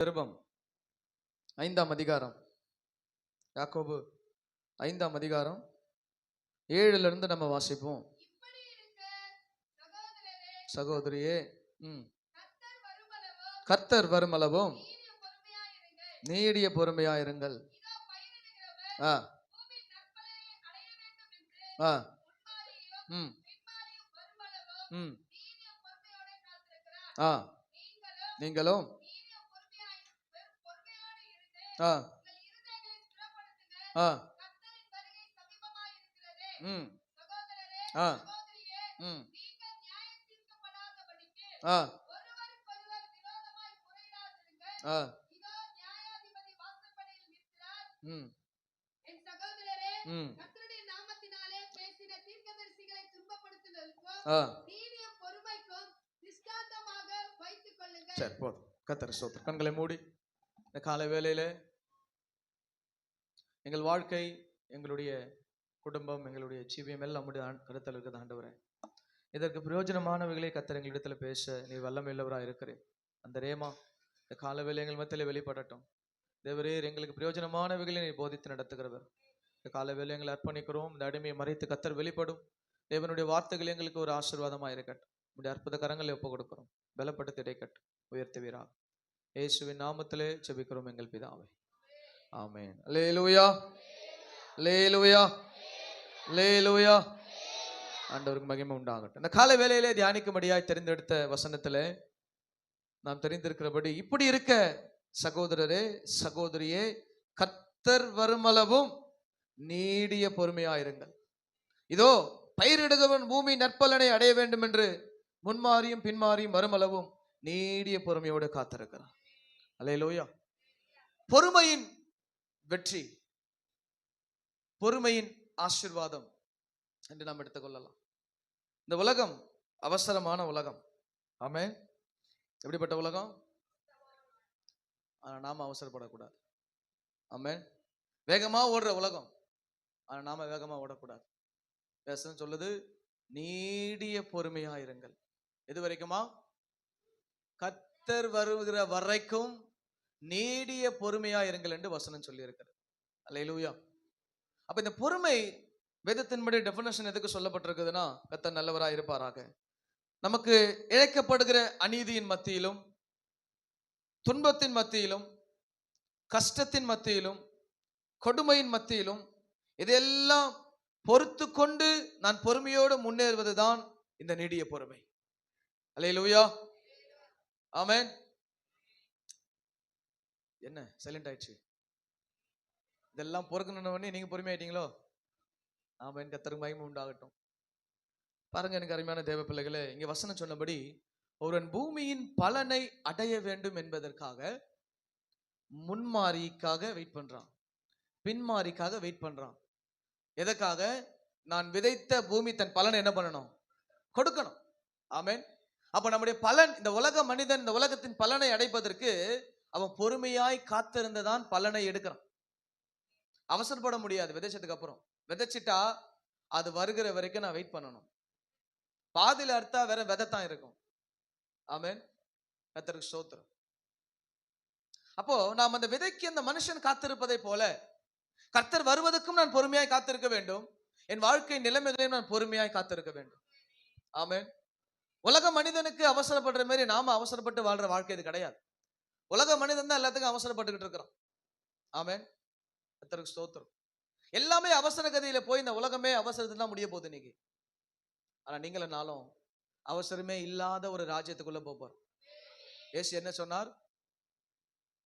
நிருபம் 5ஆம் அதிகாரம், யாக்கோபு 5ஆம் அதிகாரம் 7ல இருந்து நம்ம வாசிப்போம். சகோதரியே, கர்த்தர் வருமளவும் நீடிய பொறுமையாயிருங்கள். நீங்களும் சரி போதும். கர்த்தர் ஸ்தோத்திரம். கண்களை மூடி இந்த காலை வேளையில எங்கள் வாழ்க்கை, எங்களுடைய குடும்பம், எங்களுடைய ஜீவியம் எல்லாம் நம்முடைய கருத்தில் இருக்குது. ஆண்டவரே, இதற்கு பிரயோஜனமானவைகளை கர்த்தர் எங்களிடத்துல பேச நீ வல்லமையுள்ளவராக இருக்கிறேன். அந்த ரேமா இந்த காலை வேளை எங்கள் மத்தியில வெளிப்படட்டும். தேவரீர், எங்களுக்கு பிரயோஜனமானவைகளை நீ போதித்து நடத்துகிறவர். இந்த காலை வேளை எங்களை அர்ப்பணிக்கிறோம். இந்த அடிமையை மறைத்து கர்த்தர் வெளிப்படும். தேவனுடைய வார்த்தைகள் எங்களுக்கு ஒரு ஆசீர்வாதமாக இருக்கட்டும். உடைய அற்புத கரங்களை ஒப்பு கொடுக்கிறோம். பலப்படுத்தி இடைக்கட்டும், உயர்த்துவீராக. இயேசுவின் நாமத்திலே ஜெபிக்கிறோம் எங்கள் பிதாவே, ஆமென். அல்லேலூயா, அல்லேலூயா, அல்லேலூயா. ஆண்டவருக்கு மகிமை உண்டாகட்டும். இந்த காலை வேளையிலே தியானிக்கும்படியாய் தெரிந்தெடுத்த வசனத்திலே நாம் தெரிந்திருக்கிறபடி, இப்படி இருக்க சகோதரரே, சகோதரியே, கர்த்தர் வருமளவும் நீடிய பொறுமையாயிருங்கள். இதோ பயிரிடுகிறவன் பூமி நற்பலனை அடைய வேண்டும் என்று முன்மாறியும் பின்மாறியும் வருமளவும் நீடிய பொறுமையோடு காத்திருக்கிறான். அல்லேலூயா. பொறுமையின் வெற்றி, பொறுமையின் ஆசீர்வாதம் என்று நாம் எடுத்துக்கொள்ளலாம். இந்த உலகம் அவசரமான உலகம். ஆமென். எப்படிப்பட்ட உலகம்? ஆனா நாம அவசரப்படக்கூடாது. ஆமென். வேகமா ஓடுற உலகம், ஆனா நாம வேகமா ஓடக்கூடாது. வசனம் சொல்லுது, நீடிய பொறுமையாயிருங்கள். எது வரைக்குமா? கர்த்தர் வருகிற வரைக்கும் நீடிய பொறுமையாயிருங்கள் என்று வசனம் சொல்லி இருக்கிறது. அல்லேலூயா. அப்ப இந்த பொறுமை வேதத்தின்படி டெஃபினிஷன் எதுக்கு சொல்லப்பட்டிருக்குதுன்னா, கர்த்தர் நல்லவராக இருப்பாராக. நமக்கு இழைக்கப்படுகிற அநீதியின் மத்தியிலும், துன்பத்தின் மத்தியிலும், கஷ்டத்தின் மத்தியிலும், கொடுமையின் மத்தியிலும் இதெல்லாம் பொறுத்து கொண்டு நான் பொறுமையோடு முன்னேறுவதுதான் இந்த நீடிய பொறுமை. அல்லேலூயா, ஆமென். என்ன சைலண்ட் ஆயிடுச்சு? இதெல்லாம் பொறுக்கணும்னு நீங்க பொறுமையாயிட்டீங்களோ? ஆமென். கர்த்தருக்கு மகிமை உண்டாகட்டும். பாருங்க எனக்கு அருமையான தேவ பிள்ளைகளே, இங்க வசனம் சொன்னபடி ஒருவன் பூமியின் பலனை அடைய வேண்டும் என்பதற்காக முன்மாரிக்காக வெயிட் பண்றான், பின்மாரிக்காக வெயிட் பண்றான். எதற்காக? நான் விதைத்த பூமி தன் பலனை என்ன பண்ணணும்? கொடுக்கணும். ஆமென். அப்ப நம்முடைய பலன், இந்த உலக மனிதன் இந்த உலகத்தின் பலனை அடைப்பதற்கு அவன் பொறுமையாய் காத்திருந்ததான் பலனை எடுக்கிறான். அவசரப்பட முடியாது. விதைச்சதுக்கு அப்புறம் விதைச்சிட்டா அது வருகிற வரைக்கும் நான் வெயிட் பண்ணணும். பாதியில அர்த்தா வேற விதைத்தான் இருக்கும். ஆமென். கர்த்தருக்கு ஸ்தோத்திரம். அப்போ நாம் அந்த விதைக்கு அந்த மனுஷன் காத்திருப்பதை போல கர்த்தர் வருவதற்கும் நான் பொறுமையாய் காத்திருக்க வேண்டும். என் வாழ்க்கை நிலைமைகளையும் நான் பொறுமையாய் காத்திருக்க வேண்டும். ஆமென். உலக மனிதனுக்கு அவசரப்படுற மாதிரி நாம அவசரப்பட்டு வாழ்ற வாழ்க்கை இது கிடையாது. உலக மனிதன் தான் எல்லாத்துக்கும் அவசரப்பட்டுக்கிட்டு இருக்கிறோம். ஆமென். கர்த்தருக்கு ஸ்தோத்திரம். எல்லாமே அவசர கதியில போய் இந்த உலகமே அவசரத்துல தான் முடிய போகுது இன்னைக்கு. ஆனா நீங்களும் நாளும் அவசரமே இல்லாத ஒரு ராஜ்யத்துக்குள்ள போறோம். இயேசு என்ன சொன்னார்?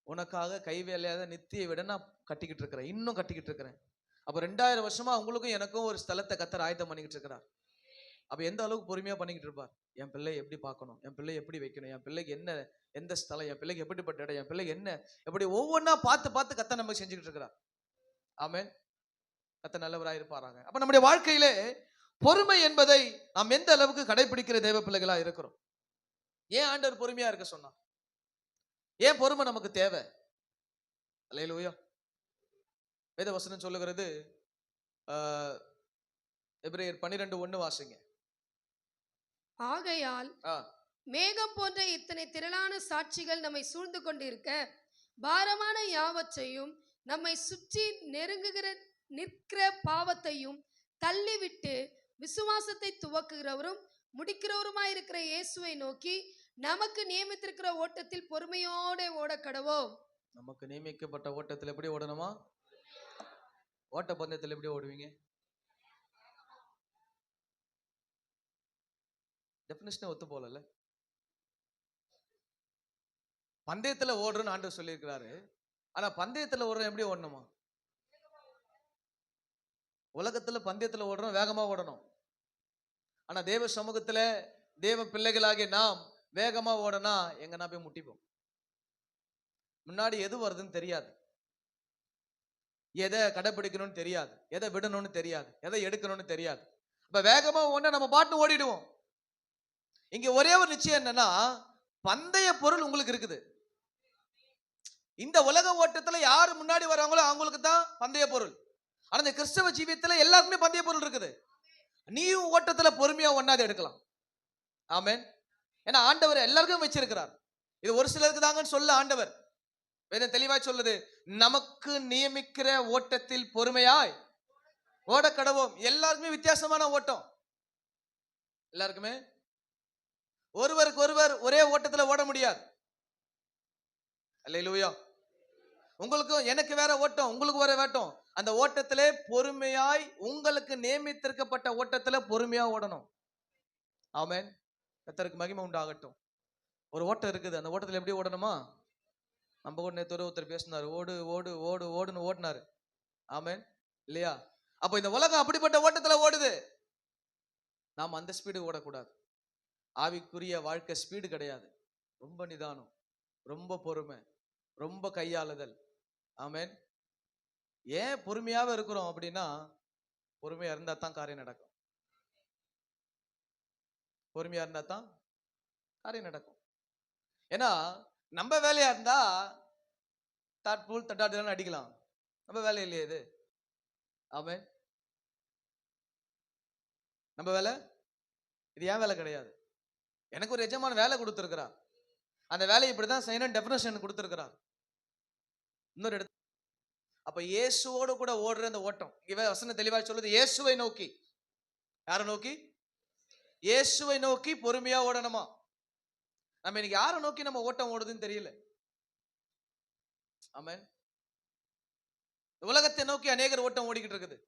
உனக்காக கைவேலையாத நித்திய விட நான் கட்டிக்கிட்டு இருக்கிறேன், இன்னும் கட்டிக்கிட்டு இருக்கிறேன். அப்ப 2000 வருஷமா உங்களுக்கும் எனக்கும் ஒரு ஸ்தலத்தை கர்த்தர் ஆயத்தம் பண்ணிக்கிட்டு இருக்கிறார். அப்ப எந்த அளவுக்கு பொறுமையா பண்ணிக்கிட்டு இருப்பார்? என் பிள்ளை எப்படி பார்க்கணும், என் பிள்ளை எப்படி வைக்கணும், என் பிள்ளைக்கு என்ன, எந்த ஸ்தலம், என் பிள்ளைக்கு எப்படிப்பட்ட இடம், என் பிள்ளைக்கு என்ன, எப்படி ஒவ்வொன்னா பார்த்து பார்த்து கர்த்தர் நமக்கு செஞ்சுக்கிட்டு இருக்கிறார். ஆமென். கர்த்தர் நல்லவராக இருப்பாராங்க. அப்ப நம்முடைய வாழ்க்கையிலே பொறுமை என்பதை நாம் எந்த அளவுக்கு கடைபிடிக்கிற தேவ பிள்ளைகளா இருக்கிறோம்? ஏன் ஆண்டவர் பொறுமையா இருக்க சொன்னார்? ஏன் பொறுமை நமக்கு தேவை? அல்லேலூயா. வேத வசனம் சொல்லுகிறது, எபிரேயர் 12:1 வாசிங்க. ஆகையால் மேகம் போன்ற இத்தனை திரளான சாட்சிகள் நம்மை சூழ்ந்து கொண்டிருக்க பாரமான யாவற்றையும் நம்மை சுற்றி நிற்கிற பாவத்தையும் தள்ளிவிட்டு விசுவாசத்தை துவக்குகிறவரும் முடிக்கிறவருமாயிருக்கிற இயேசுவை நோக்கி நமக்கு நியமித்திருக்கிற ஓட்டத்தில் பொறுமையோட ஓட கடவோம். நமக்கு நியமிக்கப்பட்ட ஓட்டத்தில் எப்படி ஓடணுமா? ஓட்ட பந்தயத்தில் எப்படி ஓடுவீங்க? டெஃபினிஷன் ஒத்து போகல. பந்தயத்துல ஓடுறன்னு ஆண்டவர் சொல்லியிருக்கிறாரு. ஆனா பந்தயத்துல ஓடுற எப்படி ஓடணுமா? உலகத்துல பந்தயத்துல ஓடுறோம், வேகமா ஓடணும். ஆனா தேவ சமூகத்துல தேவ பிள்ளைகளாகிய நாம் வேகமா ஓடனா எங்கன்னா போய் முட்டிப்போம். முன்னாடி எது வருதுன்னு தெரியாது, எதை கடைபிடிக்கணும்னு தெரியாது, எதை விடணும்னு தெரியாது, எதை எடுக்கணும்னு தெரியாது. இப்ப வேகமா ஓட நம்ம பாட்டு ஓடிடுவோம். இங்க ஒரே ஒரு நிச்சயம் என்னன்னா, பந்தய பொருள் உங்களுக்கு இருக்குது. இந்த உலக ஓட்டத்துல யாரு முன்னாடி வராங்களோ அவங்களுக்கு தான் பந்தய பொருள். ஆனா இந்த கிறிஸ்தவ ஜீவியத்துல எல்லாருக்குமே பந்தய பொருள் இருக்குது. நீயும் ஓட்டத்துல பொறுமையா ஒண்ணாது எடுக்கலாம். ஆமென். ஏன்னா ஆண்டவர் எல்லாருக்கும் வச்சிருக்கிறார். இது ஒரு சிலருக்கு தாங்கன்னு சொல்ல ஆண்டவர் வேதம் தெளிவாய் சொல்லுது, நமக்கு நியமிக்கிற ஓட்டத்தில் பொறுமையாய் ஓட கடவோம். எல்லாருக்குமே வித்தியாசமான ஓட்டம். எல்லாருக்குமே ஒருவருக்கு ஒருவர் ஒரே ஓட்டத்துல ஓட முடியாது. அல்லேலூயா. உங்களுக்கும் எனக்கு வேற ஓட்டம், உங்களுக்கு வேற ஓட்டம். அந்த ஓட்டத்திலே பொறுமையாய், உங்களுக்கு நியமித்திருக்கப்பட்ட ஓட்டத்துல பொறுமையா ஓடணும். ஆமென். கர்த்தருக்கு மகிமை உண்டாகட்டும். ஒரு ஓட்டம் இருக்குது, அந்த ஓட்டத்துல எப்படி ஓடணுமா? நம்ம கூட நேத்து ஒருத்தர் பேசினார், ஓடு ஓடு ஓடு ஓடுன்னு ஓடினாரு. ஆமென் இல்லையா? அப்போ இந்த உலகம் அப்படிப்பட்ட ஓட்டத்துல ஓடுது. நாம் அந்த ஸ்பீடு ஓடக்கூடாது. ஆவிக்குரிய வாழ்க்கை ஸ்பீடு கிடையாது. ரொம்ப நிதானம், ரொம்ப பொறுமை, ரொம்ப கையாளுதல். ஆமென். ஏன் பொறுமையாவே இருக்கிறோம் அப்படின்னா, பொறுமையா இருந்தா தான் காரியம் நடக்கும். பொறுமையா இருந்தா தான் காரியம் நடக்கும். ஏன்னா நம்ம வேலையா இருந்தா தாட்பூல் தட்டாட்டு அடிக்கலாம். நம்ம வேலை இல்லையே இது. ஆமென். நம்ம வேலை இது ஏன் வேலை கிடையாது. எனக்கு ஒரு எஜமான வேலை கொடுத்திருக்கிறார். அந்த வேலையை இப்படிதான் செய்யணும் டெஃபினிஷன் கொடுத்திருக்கிறார். இன்னொரு இடத்துல அப்ப இயேசுவோடு கூட ஓடுற அந்த ஓட்டம் இவ வசனம் தெளிவாக சொல்லுது, இயேசுவை நோக்கி. யாரை நோக்கி? இயேசுவை நோக்கி பொறுமையா ஓடணுமா? நம்ம இன்னைக்கு யாரை நோக்கி நம்ம ஓட்டம் ஓடுதுன்னு தெரியல. ஆமென். உலகத்தை நோக்கி அநேகர் ஓட்டம் ஓடிக்கிட்டு இருக்குது.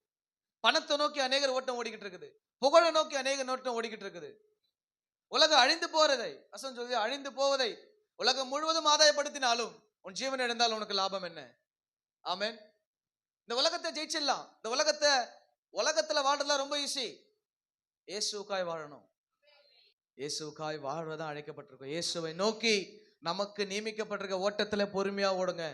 பணத்தை நோக்கி அநேகர் ஓட்டம் ஓடிக்கிட்டு இருக்குது. புகழை நோக்கி அநேகர் ஓட்டம் ஓடிக்கிட்டு இருக்குது. உலகம் அழிந்து போறதை வசனம் சொல்லுது, அழிந்து போவதை உலகம் முழுவதும் ஆதாயப்படுத்தினாலும் உன் ஜீவன் இழந்தால் உனக்கு லாபம் என்ன? ஆமென். இந்த உலகத்தை ஜெயிச்சிடலாம். இந்த உலகத்துல வாழ்றதுலாம் ரொம்ப ஈஸி. இயேசுக்காய் வாழணும். இயேசுக்காய் வாழ்றதான் அழைக்கப்பட்டிருக்கோம். இயேசுவை நோக்கி நமக்கு நியமிக்கப்பட்டிருக்க ஓட்டத்துல பொறுமையா ஓடுங்க.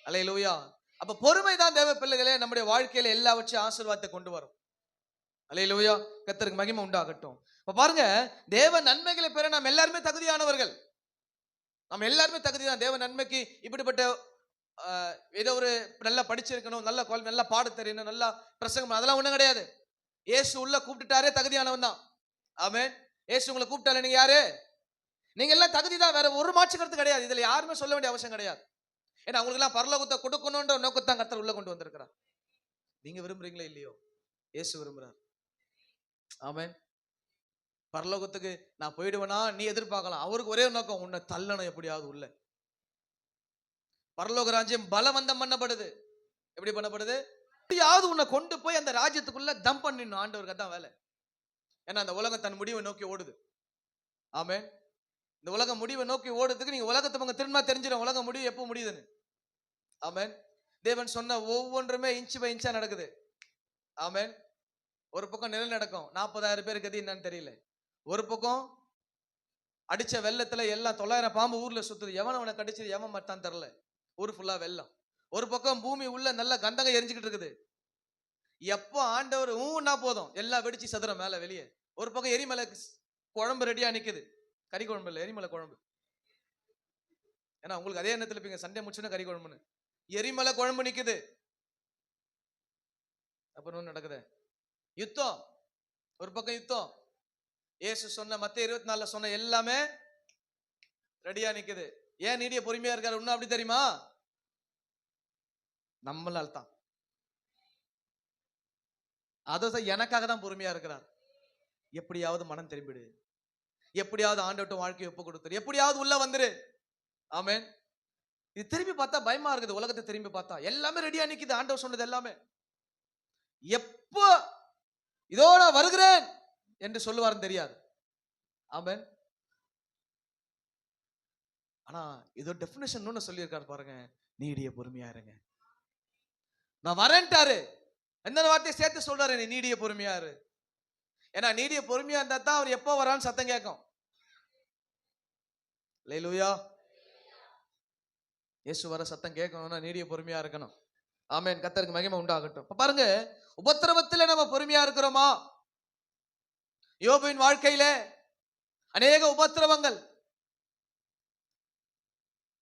அல்லேலூயா. அப்ப பொறுமை தான் தேவ பிள்ளைகளே நம்முடைய வாழ்க்கையில எல்லாவற்றையும் ஆசீர்வாதத்தை கொண்டு வரும். அல்லேலூயா. கர்த்தருக்கு மகிமை உண்டாகட்டும். இப்ப பாருங்க, தேவ நன்மைகளை பெற நாம் எல்லாருமே தகுதியானவர்கள். நம்ம எல்லாருமே தகுதிதான் தேவ நன்மைக்கு. இப்படிப்பட்ட ஏதோ ஒரு நல்லா படிச்சிருக்கணும், நல்லா பாட தெரியணும், நல்லா பிரசங்கம், அதெல்லாம் ஒண்ணும் கிடையாது. இயேசு உள்ள கூப்பிட்டுட்டாரே தகுதியானவன் தான். ஆமென். இயேசு உங்களை கூப்பிட்டாலே நீங்க யாரு? நீங்க எல்லாம் தகுதி தான், வேற ஒரு மாற்று கருத்து கிடையாது. இதுல யாருமே சொல்ல வேண்டிய அவசியம் கிடையாது. ஏன்னா அவங்களுக்கு எல்லாம் பரலோகத்தை கொடுக்கணும்ன்ற நோக்கத்தான் கர்த்தர் உள்ள கொண்டு வந்திருக்கிறார். நீங்க விரும்புறீங்களா இல்லையோ, இயேசு விரும்புறார். ஆமென். பரலோகத்துக்கு நான் போயிடுவேனா நீ எதிர்பார்க்கலாம். அவருக்கு ஒரே நோக்கம், உன்னை தள்ளணும் எப்படியாவது உள்ள. பரலோக ராஜ்யம் பலவந்தம் பண்ணப்படுது. எப்படி பண்ணப்படுது? எப்படியாவது உன்னை கொண்டு போய் அந்த ராஜ்யத்துக்குள்ள தம் பண்ணிடணும். ஆண்டவருக்கு தான் வேலை. ஏன்னா அந்த உலகம் தன் முடிவை நோக்கி ஓடுது. ஆமென். இந்த உலகம் முடிவை நோக்கி ஓடுறதுக்கு நீங்க உலகத்தை உங்க திரும்ப தெரிஞ்சிடும் உலகம் முடிவு எப்போ முடியுதுன்னு. ஆமென். தேவன் சொன்ன ஒவ்வொன்றுமே இன்ச்சு பை இன்ச்சா நடக்குது. ஆமென். ஒரு பக்கம் நிழல் நடக்கும், 40,000 பேருக்கு எது என்னன்னு தெரியல. ஒரு பக்கம் அடிச்ச வெள்ளத்துல எல்லாம் 900 பாம்பு ஊர்ல சுத்துது. எவன் அவனை கடிச்சது எவன் மட்டான் தெரியல. ஊர் ஃபுல்லா வெள்ளம். ஒரு பக்கம் பூமி உள்ள நல்ல கந்தகம் எரிஞ்சுக்கிட்டு இருக்குது. எப்போ ஆண்டவர் ஊன்னா போதும் எல்லாம் வெடிச்சு சதுரம் மேல வெளியே. ஒரு பக்கம் எரிமலை குழம்பு ரெடியா நிக்குது. கறி குழம்பு இல்ல, எரிமலை குழம்பு. ஏன்னா உங்களுக்கு அதே எண்ணத்துல இருப்பீங்க, சண்டே முடிச்சுன்னா கறி குழம்புன்னு. எரிமலை குழம்பு நிக்குது. அப்புறம் நடக்குது யுத்தம். ஒரு பக்கம் யுத்தம். இயேசு சொன்ன மத்தேயு 24 சொன்ன எல்லாமே ரெடியா நிக்குது. ஏன் நீடிய பொறுமையா இருக்காரு இன்னும் அப்படி தெரியுமா? நம்மளால் தான். அதுவும் எனக்காக தான் பொறுமையா இருக்கிறார். எப்படியாவது மனம் திரும்பிடு, எப்படியாவது ஆண்டவர்ட்ட வாழ்க்கையை ஒப்பு கொடுத்துரு, எப்படியாவது உள்ள வந்துரு. ஆமென். இது திரும்பி பார்த்தா பயமா இருக்குது. உலகத்தை திரும்பி பார்த்தா எல்லாமே ரெடியா நிக்குது. ஆண்டவர் சொன்னது எல்லாமே எப்போ இதோட வருகிறேன் என்று சொல்லுவாருன்னு தெரியாது. ஆமென். ஆனா இதோ டெஃபினிஷன் ஒன்னு சொல்லியிருக்காரு பாருங்க, நீடிய பொறுமையா இருங்க. நான் வரேன்ட்டாரு. எந்த வார்த்தையை சேர்த்து சொல்றாரு, நீ நீடிய பொறுமையா இரு. ஏன்னா நீடிய பொறுமையா இருந்தா தான் அவர் எப்போ வரான்னு சத்தம் கேட்கும். அல்லேலூயா. இயேசு வர சத்தம் கேட்கணும்னா நீடிய பொறுமையா இருக்கணும். ஆமென். கர்த்தருக்கு மகிமை உண்டாகட்டும். இப்ப பாருங்க, உபத்திரவத்துல நம்ம பொறுமையா இருக்கிறோமா? யோபுவின் வாழ்க்கையில அநேக உபத்திரவங்கள்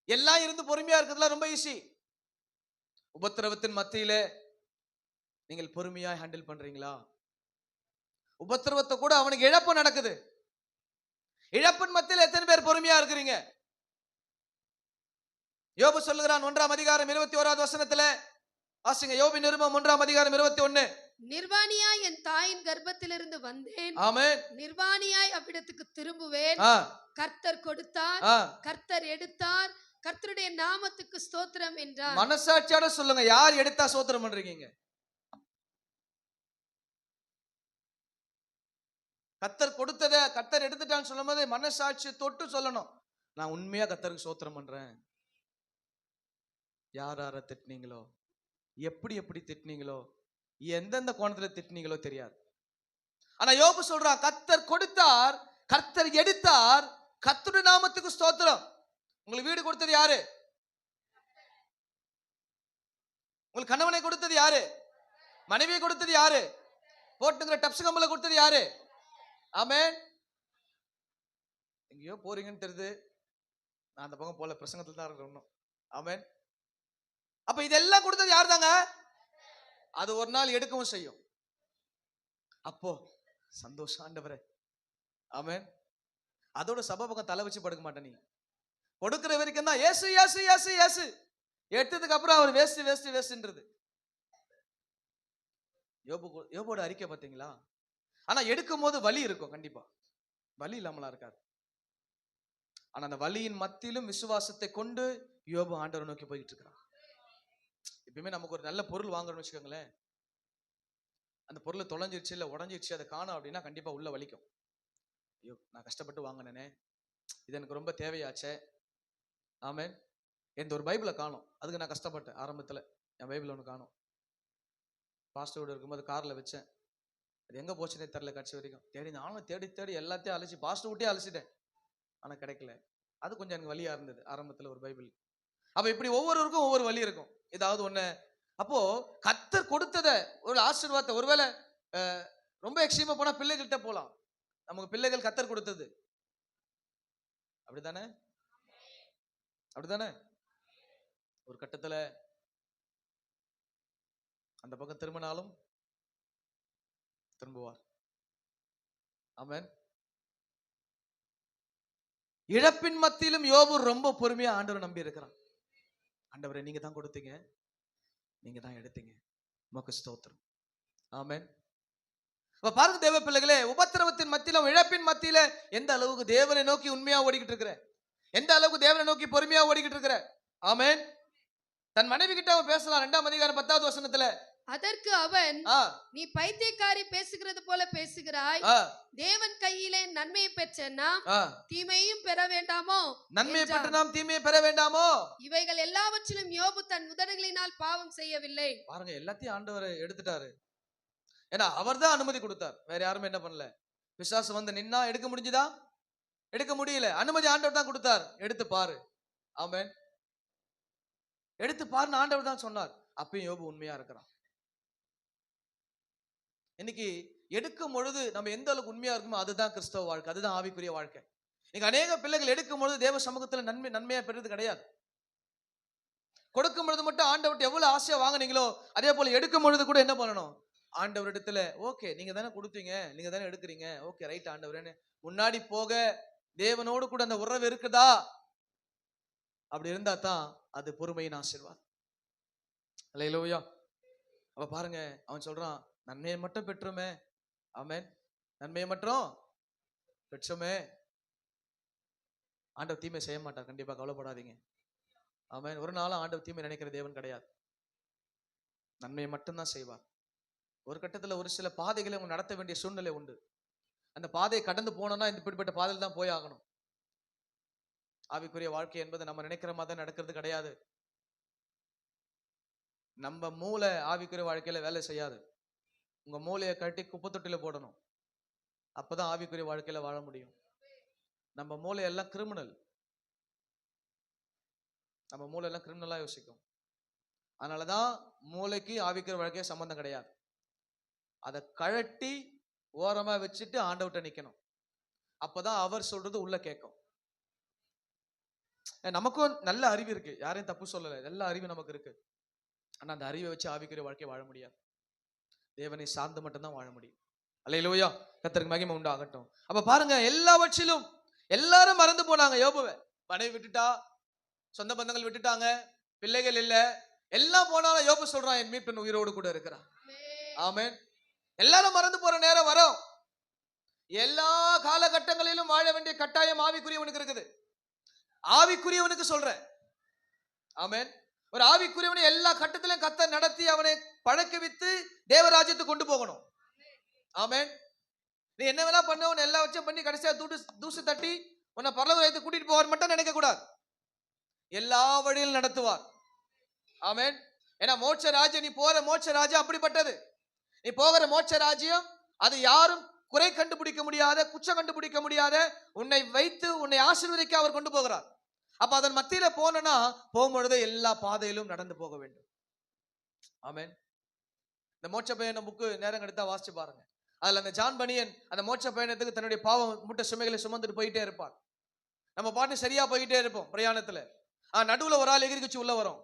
எல்லாம் இருந்து பொறுமையா இருக்கிறதுல ரொம்ப ஈஸி. உபத்திரவத்தின் மத்தியில நீங்கள் பொறுமையா ஹேண்டில் பண்றீங்களா? உபத்திரவத்தை கூட அவனுக்கு இழப்பு நடக்குது. இழப்பின் மத்தியில் எத்தனை பேர் பொறுமையா இருக்கிறீங்க? யோபு சொல்லுகிறான் 1ஆம் அதிகாரம் 21வது வசனத்துல வாசிங்க. யோபின் நிருபம் 1ஆம் அதிகாரம் 21. நிர்வாணியாய் என் தாயின் கர்ப்பத்திலிருந்து வந்தேன், ஆமென். நிர்வாணியாய் அவ்விடத்துக்கு திரும்புவேன். கர்த்தர் கொடுத்தார், கர்த்தர் எடுத்தார், கர்த்தருடைய நாமத்துக்கு ஸ்தோத்திரம் என்றார். மனசாட்சியோட சொல்லுங்க, யார் எடுத்தா ஸ்தோத்திரம் பண்றீங்க? கர்த்தர் கொடுத்ததை கர்த்தர் எடுத்துட்டான்னு சொல்லும் போது மனசாட்சி தொட்டு சொல்லணும், நான் உண்மையா கர்த்தருக்கு ஸ்தோத்திரம் பண்றேன். யார் யார திட்டினீங்களோ, எப்படி எப்படி திட்டினீங்களோ, எந்தெந்த கோணத்துல திட்டினீங்களோ தெரியாது. ஆனா யோபு சொல்றான், கர்த்தர் கொடுத்தார், கர்த்தர் எடுத்தார், கர்த்தருடைய நாமத்துக்கு ஸ்தோத்திரம். உங்களுக்கு வீடு கொடுத்தது யாரு? உங்களுக்கு கணவனை கொடுத்தது யாரு? மனைவியை கொடுத்தது யாரு? போட்டுங்கிற டப்ஸ் கம்பல கொடுத்தது யாரு? ஆமென். எங்கேயோ போறீங்கன்னு தெரியுது, நான் அந்த பக்கம் போல, பிரசங்கத்தில் தான் இருக்கணும். ஆமென். அப்ப இதெல்லாம் கொடுத்தது யார் தாங்க? அது ஒரு நாள் எடுக்கவும் செய்யும். அப்போ சந்தோஷம் ஆண்டவரே. ஆமென். அதோட சபை பக்கம் தலை வச்சு படுக்க மாட்டேன். நீ கொடுக்கிற வரைக்கும் தான் ஏசு ஏசு ஏசு ஏசு, எடுத்ததுக்கு அப்புறம் அவர் வேஸ்ட் வேஸ்ட் வேஸ்ட்ன்றது. யோபோட அறிக்கை பார்த்தீங்களா? ஆனா எடுக்கும் போது வலி இருக்கும், கண்டிப்பா வலி இல்லாமலா இருக்காது. ஆனா அந்த வலியின் மத்தியிலும் விசுவாசத்தை கொண்டு யோபு ஆண்டவரை நோக்கி போயிட்டு இருக்கிறான். எப்பயுமே நமக்கு ஒரு நல்ல பொருள் வாங்கணும்னு வச்சுக்கோங்களேன், அந்த பொருள் தொலைஞ்சிருச்சு இல்லை உடஞ்சிருச்சு, அதை காணும் அப்படின்னா கண்டிப்பா உள்ள வலிக்கும். ஐயோ, நான் கஷ்டப்பட்டு வாங்கினேனே, இது எனக்கு ரொம்ப தேவையாச்சே. ஆமென். எந்த ஒரு பைபிளை காணும், அதுக்கு நான் கஷ்டப்பட்டேன். ஆரம்பத்தில் என் பைபிள் ஒன்று காணும். பாஸ்டரோடு இருக்கும்போது காரில் வச்சேன், அது எங்கே போச்சுன்னே தெரில. கட்சி வரைக்கும் தேடி, நானும் தேடி தேடி எல்லாத்தையும் அழைச்சி பாஸ்டர் விட்டே அழைச்சிட்டேன், ஆனால் கிடைக்கல. அது கொஞ்சம் எனக்கு வலியாக இருந்தது ஆரம்பத்தில் ஒரு பைபிள். அப்போ இப்படி ஒவ்வொருவருக்கும் ஒவ்வொரு வலி இருக்கும், ஏதாவது ஒன்று. அப்போ கர்த்தர் கொடுத்ததை ஒரு ஆசீர்வாதத்தை, ஒருவேளை ரொம்ப எக்ஸ்ட்ரீமா போனால் பிள்ளைகள்கிட்ட போகலாம். நமக்கு பிள்ளைகள் கர்த்தர் கொடுத்தது, அப்படித்தானே? அப்படித்தானே? ஒரு கட்டத்துல அந்த பக்கம் திரும்பினாலும் திரும்புவார். ஆமென். இழப்பின் மத்தியிலும் யோபு ரொம்ப பொறுமையா ஆண்டவரை நம்பி இருக்கிறான். ஆண்டவரை நீங்க தான் கொடுத்தீங்க, நீங்க தான் எடுத்தீங்க, உமக்கு ஸ்தோத்திரம். ஆமென். அப்ப பாருங்க தேவ பிள்ளைகளே, உபத்திரவத்தின் மத்தியிலும் இழப்பின் மத்தியில எந்த அளவுக்கு தேவனை நோக்கி உண்மையா ஓடிக்கிட்டு இருக்கிற, எந்த அளவுக்கு தேவனை நோக்கி பொறுமையா ஓடிக்கிட்டு இருக்கிற. ஆமென். தன் மனைவி கிட்ட அவன் பேசலாம். 2ஆம் அதிகாரம் 10வது வசனத்துல, அதற்கு அவன், நீ பைத்தியக்காரி பேசுகிறது போல பேசுகிறாய், தேவன் கையிலே நன்மையை பெற்ற நாம் தீமையும் பெற வேண்டாமோ? நன்மையை பெற்ற நாம் தீமையை பெற வேண்டாமோ? இவைகள் எல்லாவற்றிலும் யோபு தன் உதடுகளினால் பாவம் செய்யவில்லை. பாருங்க, எல்லாத்தையும் ஆண்டவர் எடுத்துட்டாரு. ஏன்னா அவர் தான் அனுமதி கொடுத்தார், வேற யாருமே என்ன பண்ணல. பிசாசு வந்து நின்னா எடுக்க முடிஞ்சுதா? எடுக்க முடியல. அனுமதி ஆண்டவர் தான் கொடுத்தார், எடுத்து பாரு. ஆமென். எடுத்து பாருன்னு ஆண்டவர் தான் சொன்னார். அப்பயும் யோபு உண்மையா இருக்கிறான். இன்னைக்கு எடுக்கும் பொழுது நம்ம எந்த அளவுக்கு உண்மையா இருக்குமோ அதுதான் கிறிஸ்தவ வாழ்க்கை, அதுதான் ஆவிக்குரிய வாழ்க்கை. இன்னைக்கு அநேக பிள்ளைகள் எடுக்கும் பொழுது தேவ சமூகத்துல நன்மையா பெறுறது கிடையாது. கொடுக்கும் பொழுது மட்டும் ஆண்டவர்கிட்ட எவ்வளவு ஆசையா வாங்கினீங்களோ அதே போல எடுக்கும் பொழுது கூட என்ன பண்ணணும்? ஆண்டவர் இடத்துல, ஓகே நீங்க தானே கொடுத்தீங்க, நீங்க தானே எடுக்கிறீங்க, ஓகே ரைட் ஆண்டவரேன்னு முன்னாடி போக தேவனோடு கூட அந்த உறவு இருக்குதா? அப்படி இருந்தா தான் அது பொறுமையின் ஆசீர்வாதம். அல்லேலூயா. அப்ப பாருங்க, அவன் சொல்றான், நன்மையை மட்டும் பெற்றுமே. ஆமென். நன்மையை மட்டும் பெற்றுமே. ஆண்டவர் தீமை செய்ய மாட்டார், கண்டிப்பா கவலைப்படாதீங்க. ஆமென். ஒரு நாளும் ஆண்டவர் தீமை நினைக்கிற தேவன் கிடையாது. நன்மையை மட்டும்தான் செய்வார். ஒரு கட்டத்துல ஒரு சில பாதைகளை அவங்க நடத்த வேண்டிய சூழ்நிலை உண்டு. அந்த பாதையை கடந்து போனோம்னா இந்த இப்படிப்பட்ட பாதையில் தான் போய் ஆகணும். ஆவிக்குரிய வாழ்க்கை என்பது நம்ம நினைக்கிற மாதிரி தான் நடக்கிறது கிடையாது. நம்ம மூளை ஆவிக்குரிய வாழ்க்கையில வேலை செய்யாது. உங்க மூளையை கட்டி குப்பை தொட்டில போடணும். அப்பதான் ஆவிக்குரிய வாழ்க்கையில வாழ முடியும். நம்ம மூளை எல்லாம் கிரிமினல். நம்ம மூளை எல்லாம் கிரிமினலா யோசிக்கும். அதனாலதான் மூளைக்கு ஆவிக்குரிய வாழ்க்கைய சம்பந்தம் கிடையாது. அதை கழட்டி ஓரமா வச்சுட்டு ஆண்டவர்ட்ட நிக்கணும். அப்பதான் அவர் சொல்றது உள்ள கேட்கும். நமக்கும் நல்ல அறிவு இருக்கு, யாரையும் தப்பு சொல்லல, நல்ல அறிவு நமக்கு இருக்கு. ஆனா அந்த அறிவை வச்சு ஆவிக்குரிய வாழ்க்கை வாழ முடியாது. தேவனை சார்ந்து மட்டும்தான் வாழ முடியும். அல்லேலூயா. கர்த்தருக்கு மகிமை உண்டாகட்டும். அப்ப பாருங்க, எல்லாவற்றிலும் எல்லாரும் மறந்து போனாங்க. யோபுவை மனைவி விட்டுட்டா, சொந்த பந்தங்கள் விட்டுட்டாங்க, பிள்ளைகள் இல்ல, எல்லாம் போனாலும் யோபு சொல்றான், என் மீட்பன் உயிரோடு கூட இருக்கிறான். ஆமென். எல்லாரும் மறந்து போற நேரம் வரும். எல்லா காலகட்டங்களிலும் வாழ வேண்டிய கட்டாயம் ஆவிக்குரியவனுக்கு இருக்குது. ஆவிக்குரியவனுக்கு சொல்றேன். ஆமென். ஒரு ஆவிக்குரியவனை எல்லா கட்டத்திலும் கர்த்தர் நடத்தி அவனை பழக்கவித்து தேவராஜ்யத்துக்கு கொண்டு போகணும். ஆமென். நீ என்ன வேணா பண்ண, உன்னை எல்லா வச்சும் பண்ணி கடைசியா தூசு தட்டி உன்னை பரலோகத்துக்கு கூட்டிட்டு போவார் மட்டும் நினைக்க கூடாது. எல்லா வழியிலும் நடத்துவார். ஆமென். ஏன்னா மோட்ச ராஜ்யம், நீ போற மோட்ச ராஜ்யம் அப்படிப்பட்டது. நீ போகிற மோட்ச ராஜ்யம் அது யாரும் குறை கண்டுபிடிக்க முடியாத, குற்றம் கண்டுபிடிக்க முடியாத, உன்னை வைத்து உன்னை ஆசீர்வதிக்க அவர் கொண்டு போகிறார். அப்ப அதன் மத்தியில போனா போகும்பொழுது எல்லா பாதையிலும் நடந்து போக வேண்டும். ஆமென். இந்த மோட்ச பயணம் புக்கு நேரம் எடுத்தா வாசிச்சு பாருங்க. அதுல அந்த ஜான் பனியன் அந்த மோட்ச பயணத்துக்கு தன்னுடைய பாவம் மூட்டை சுமைகளை சுமந்துட்டு போயிட்டே இருப்பான். நம்ம பாட்டு சரியா போயிட்டே இருப்போம் பிரயாணத்துல. நடுவுல ஒரு ஆள் எகிரிக்குச்சு உள்ள வரும்.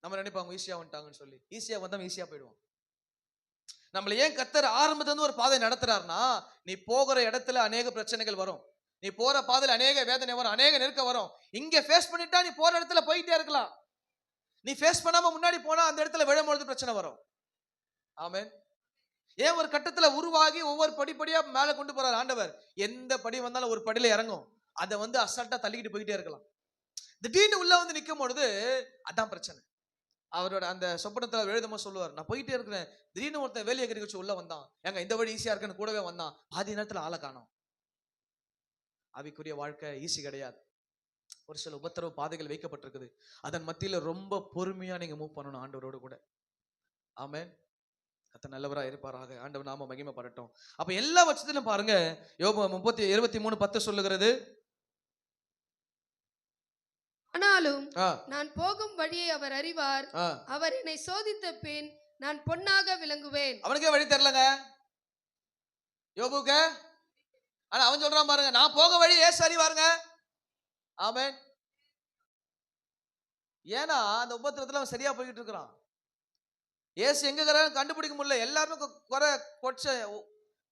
நம்ம நினைப்பாங்க ஈஸியா வந்துட்டாங்கன்னு சொல்லி. ஈஸியா வந்தா ஈஸியா போயிடுவோம். நம்மள ஏன் கர்த்தர் ஆரம்பத்துல இருந்து ஒரு பாதை நடத்துறாருன்னா, நீ போகிற இடத்துல அநேக பிரச்சனைகள் வரும், நீ போற பாதையில அநேக வேதனை வரும், அநேக நெருக்கம் வரும். இங்க ஃபேஸ் பண்ணிட்டா நீ போற இடத்துல போயிட்டே இருக்கலாம். நீ ஃபேஸ் பண்ணாம முன்னாடி போனா அந்த இடத்துல விழும்பொழுது பிரச்சனை வரும். ஆமென். ஏன் ஒரு கட்டத்துல உருவாகி ஒவ்வொரு படிப்படியா மேல கொண்டு போறார் ஆண்டவர். எந்த படி வந்தாலும் ஒரு படியில இறங்கும், அதை அசால்ட்டா தள்ளிக்கிட்டு போயிட்டே இருக்கலாம். திடீர்னு உள்ள நிக்கும் பொழுது அதான் பிரச்சனை. அவரோட அந்த சொப்பனத்துல எழுதமா சொல்லுவார், நான் போயிட்டே இருக்கிறேன், திடீர்னு ஒருத்தன் வேலையை கறிச்சு உள்ள வந்தான், எங்க இந்த வழி ஈஸியா இருக்குன்னு கூடவே வந்தான், பாதி நேரத்துல ஆளை காணோம். ஆவிக்குரிய வாழ்க்கை ஈஸி கிடையாது. ஒரு சில உபத்திரவு பாதைகள் வைக்கப்பட்டிருக்குது. அதன் மத்தியில ரொம்ப பொறுமையா நீங்க மூவ் பண்ணணும் ஆண்டவரோடு கூட. ஆமென். கர்த்தர் நல்லவரா இருப்பாராக. ஆண்டவர் நாம மகிமைப்படட்டும். அப்ப எல்லா பட்சத்திலும் பாருங்க, யோபு 23:10 சொல்லுகிறது, ஆனாலும் நான் போகும் வழியை அவர் அறிவார், அவர் என்னை சோதித்த பின் நான் பொன்னாக விளங்குவேன். அவனுக்கே வழி தெரியலங்க யோபுக்கு. ஆனா அவன் சொல்றான் பாருங்க, நான் போக வழி ஏசு அறிவாருங்க. ஆமென். ஏன்னா அந்த உபத்திரத்துல அவன் சரியா போய்கிட்டு இருக்கிறான். ஏசு எங்க கண்டுபிடிக்க முடியல. எல்லாருமே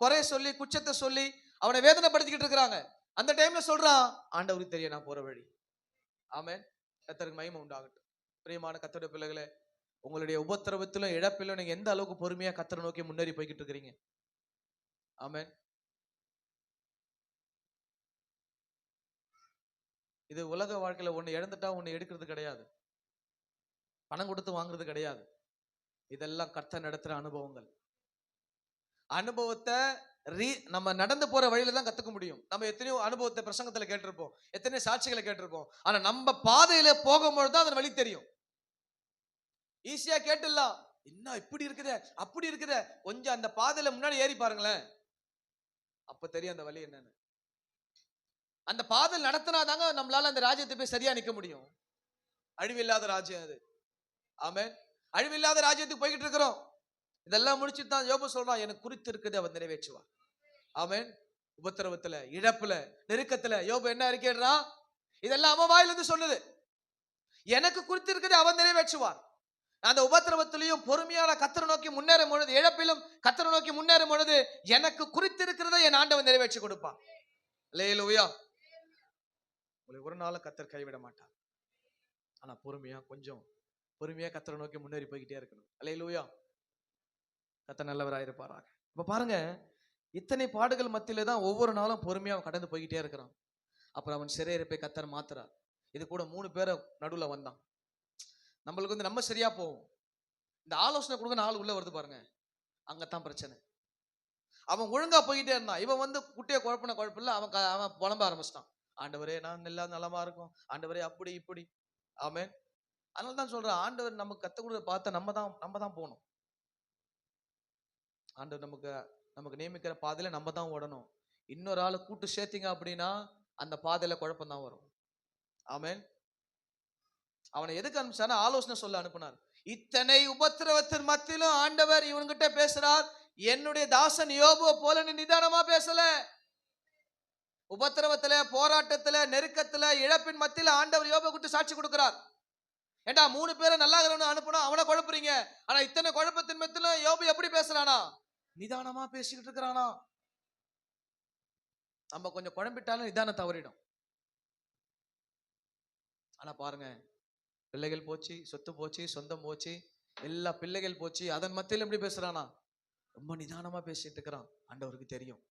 குறைய சொல்லி குச்சத்தை சொல்லி அவனை வேதனைப்படுத்திக்கிட்டு இருக்கிறாங்க. அந்த டைம்ல சொல்றான், ஆண்டவருக்கு தெரியும் நான் போற வழி. ஆமென். கர்த்தருக்கு மகிமை உண்டாகட்டும். பிரியமான கர்த்தருடைய பிள்ளைகளே, உங்களுடைய உபத்திரவத்திலும் இழப்பிலும் நீங்க எந்த அளவுக்கு பொறுமையா கர்த்தரை நோக்கி முன்னேறி போய்கிட்டு இருக்கிறீங்க. ஆமென். இது உலக வாழ்க்கையில ஒண்ணு இழந்துட்டா ஒண்ணு எடுக்கிறது கிடையாது, பணம் கொடுத்து வாங்குறது கிடையாது. இதெல்லாம் கர்த்தர் நடத்துற அனுபவங்கள். அனுபவத்தை நம்ம நடந்து போற வழியில தான் கத்துக்க முடியும். நம்ம எத்தனையோ அனுபவத்தை பிரசங்கத்துல கேட்டிருப்போம், எத்தனையோ சாட்சிகளை கேட்டிருப்போம். ஆனா நம்ம பாதையில போகும்போது தான் அதன் வழி தெரியும். ஈஸியா கேட்டுலாம், என்ன இப்படி இருக்குதே அப்படி இருக்குதே, கொஞ்சம் அந்த பாதையில முன்னாடி ஏறி பாருங்களேன், அப்ப தெரியும் அந்த வழி என்னன்னு. அந்த பாதையில் நடத்தினாதாங்க நம்மளால அந்த ராஜ்யத்தை போய் சரியா நிக்க முடியும். அழிவில்லாத ராஜ்யம் அது. ஆமென். அழிவில்லாத ராஜ்யத்துக்கு போய்கிட்டு இருக்கிறோம். இதெல்லாம் முடிச்சுட்டு தான் யோபு சொல்றான், எனக்கு குறித்து இருக்குது அவர் நிறைவேற்றுவார். ஆமென். உபத்திரவத்துல, இழப்புல, நெருக்கத்துல யோபு என்ன அறிக்கைறான்? இதெல்லாம் அவன் வாயிலிருந்து சொன்னது. எனக்கு குறித்து இருக்குது அவர் நிறைவேற்றுவார். அந்த உபத்திரவத்திலையும் பொறுமையான கர்த்தரை நோக்கி முன்னேறும் பொழுது, இழப்பிலும் கர்த்தரை நோக்கி முன்னேறும் பொழுது, எனக்கு குறித்து இருக்கிறதை என் ஆண்டவன் நிறைவேற்றி கொடுப்பான். அல்லேலூயா. உங்களை ஒரு நாள் கர்த்தர் கைவிட மாட்டார். ஆனா கொஞ்சம் பொறுமையா கர்த்தரை நோக்கி முன்னேறி போய்கிட்டே இருக்கணும். அல்லேலூயா. கர்த்தர் நல்லவராக இருப்பாராக. இப்ப பாருங்க, இத்தனை பாடுகள் மத்தியில தான் ஒவ்வொரு நாளும் பொறுமையா அவன் கடந்து போய்கிட்டே இருக்கிறான். அப்புறம் அவன் சிறையிருப்பை கர்த்தர் மாத்துறார். இது கூட 3 பேரை நடுவுல வந்தான். நம்மளுக்கு நம்ம சரியா போவோம், இந்த ஆலோசனை கொடுக்க ஆள் உள்ள வருது பாருங்க, அங்கதான் பிரச்சனை. அவன் ஒழுங்கா போயிட்டே இருந்தான். இவன் குட்டியை குழப்பம் இல்ல, அவன் புலம்ப ஆரம்பிச்சிட்டான். ஆண்டவரே நான் எல்லாம் நலமா இருக்கும், ஆண்டவரே அப்படி இப்படி. ஆமென். அதனால தான் சொல்றேன், ஆண்டவர் நமக்கு கத்து கொடுத்த பார்த்த நம்ம தான் போகணும். ஆண்டவர் நமக்கு நியமிக்கிற பாதையில நம்ம தான் ஓடணும். இன்னொரு ஆளை கூட்டு சேர்த்தீங்க அப்படின்னா அந்த பாதையில குழப்பம் தான் வரும். ஆமென். அவனை எதுக்கு அனுப்பிச்சானா ஆலோசனை சொல்ல அனுப்பினார். இத்தனை உபத்திரவத்தின் மத்தியிலும் ஆண்டவர் இவன்கிட்ட பேசுறார், என்னுடைய தாசன் யோபுவை போல நீ நிதானமா பேசல. உபத்திரவத்துல, போராட்டத்துல, நெருக்கத்துல, இழப்பின் மத்தியில ஆண்டவர் யோபு கிட்ட சாட்சி கொடுக்கிறார். ஏண்டா 3 பேரை நல்லா அனுப்புனா அவனை குழப்புறீங்க, ஆனா இத்தனை குழப்பத்தின் மத்தியில யோபு எப்படி பேசுறானா? நிதானமா பேசிக்கிட்டு இருக்கிறானா? நம்ம கொஞ்சம் குழம்பிட்டாலும் நிதானம் தவறிடும். ஆனா பாருங்க, பிள்ளைகள் போச்சு, சொத்து போச்சு, சொந்தம் போச்சு, எல்லா பிள்ளைகள் போச்சு, அதன் மத்தியில் எப்படி பேசுறானா? ரொம்ப நிதானமா பேசிட்டு இருக்கிறான். ஆண்டவருக்கு தெரியும்,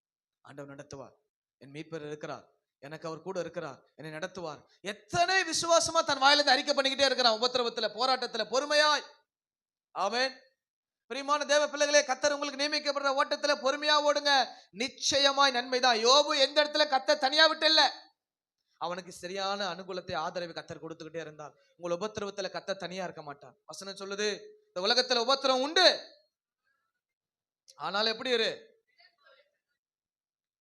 ஆண்டவர் நடத்துவார், என் மீட்பர் இருக்கிறார், எனக்கு அவர் கூட இருக்கிறார், என்னை நடத்துவார். எத்தனை விசுவாசமா தன் வாயிலிருந்து அறிக்கை பண்ணிக்கிட்டே இருக்கிறான். உபத்திரவத்துல, போராட்டத்துல பொறுமையாய். ஆமென். பிரியமான தேவ பிள்ளைகளே, கர்த்தர் உங்களுக்கு நியமிக்கப்படுற ஓட்டத்துல பொறுமையா ஓடுங்க, நிச்சயமாய் நன்மைதான். யோபு எந்த இடத்துல கர்த்தர் தனியா விட்டு இல்ல, அவனுக்கு சரியான அனுகூலத்தை, ஆதரவை கர்த்தர் கொடுத்துக்கிட்டே இருந்தார். உங்கள் உபத்திரவத்துல கர்த்தர் தனியா இருக்க மாட்டார். வசனம் சொல்லுது, இந்த உலகத்துல உபத்திரவம் உண்டு, ஆனாலும் எப்படி இரு,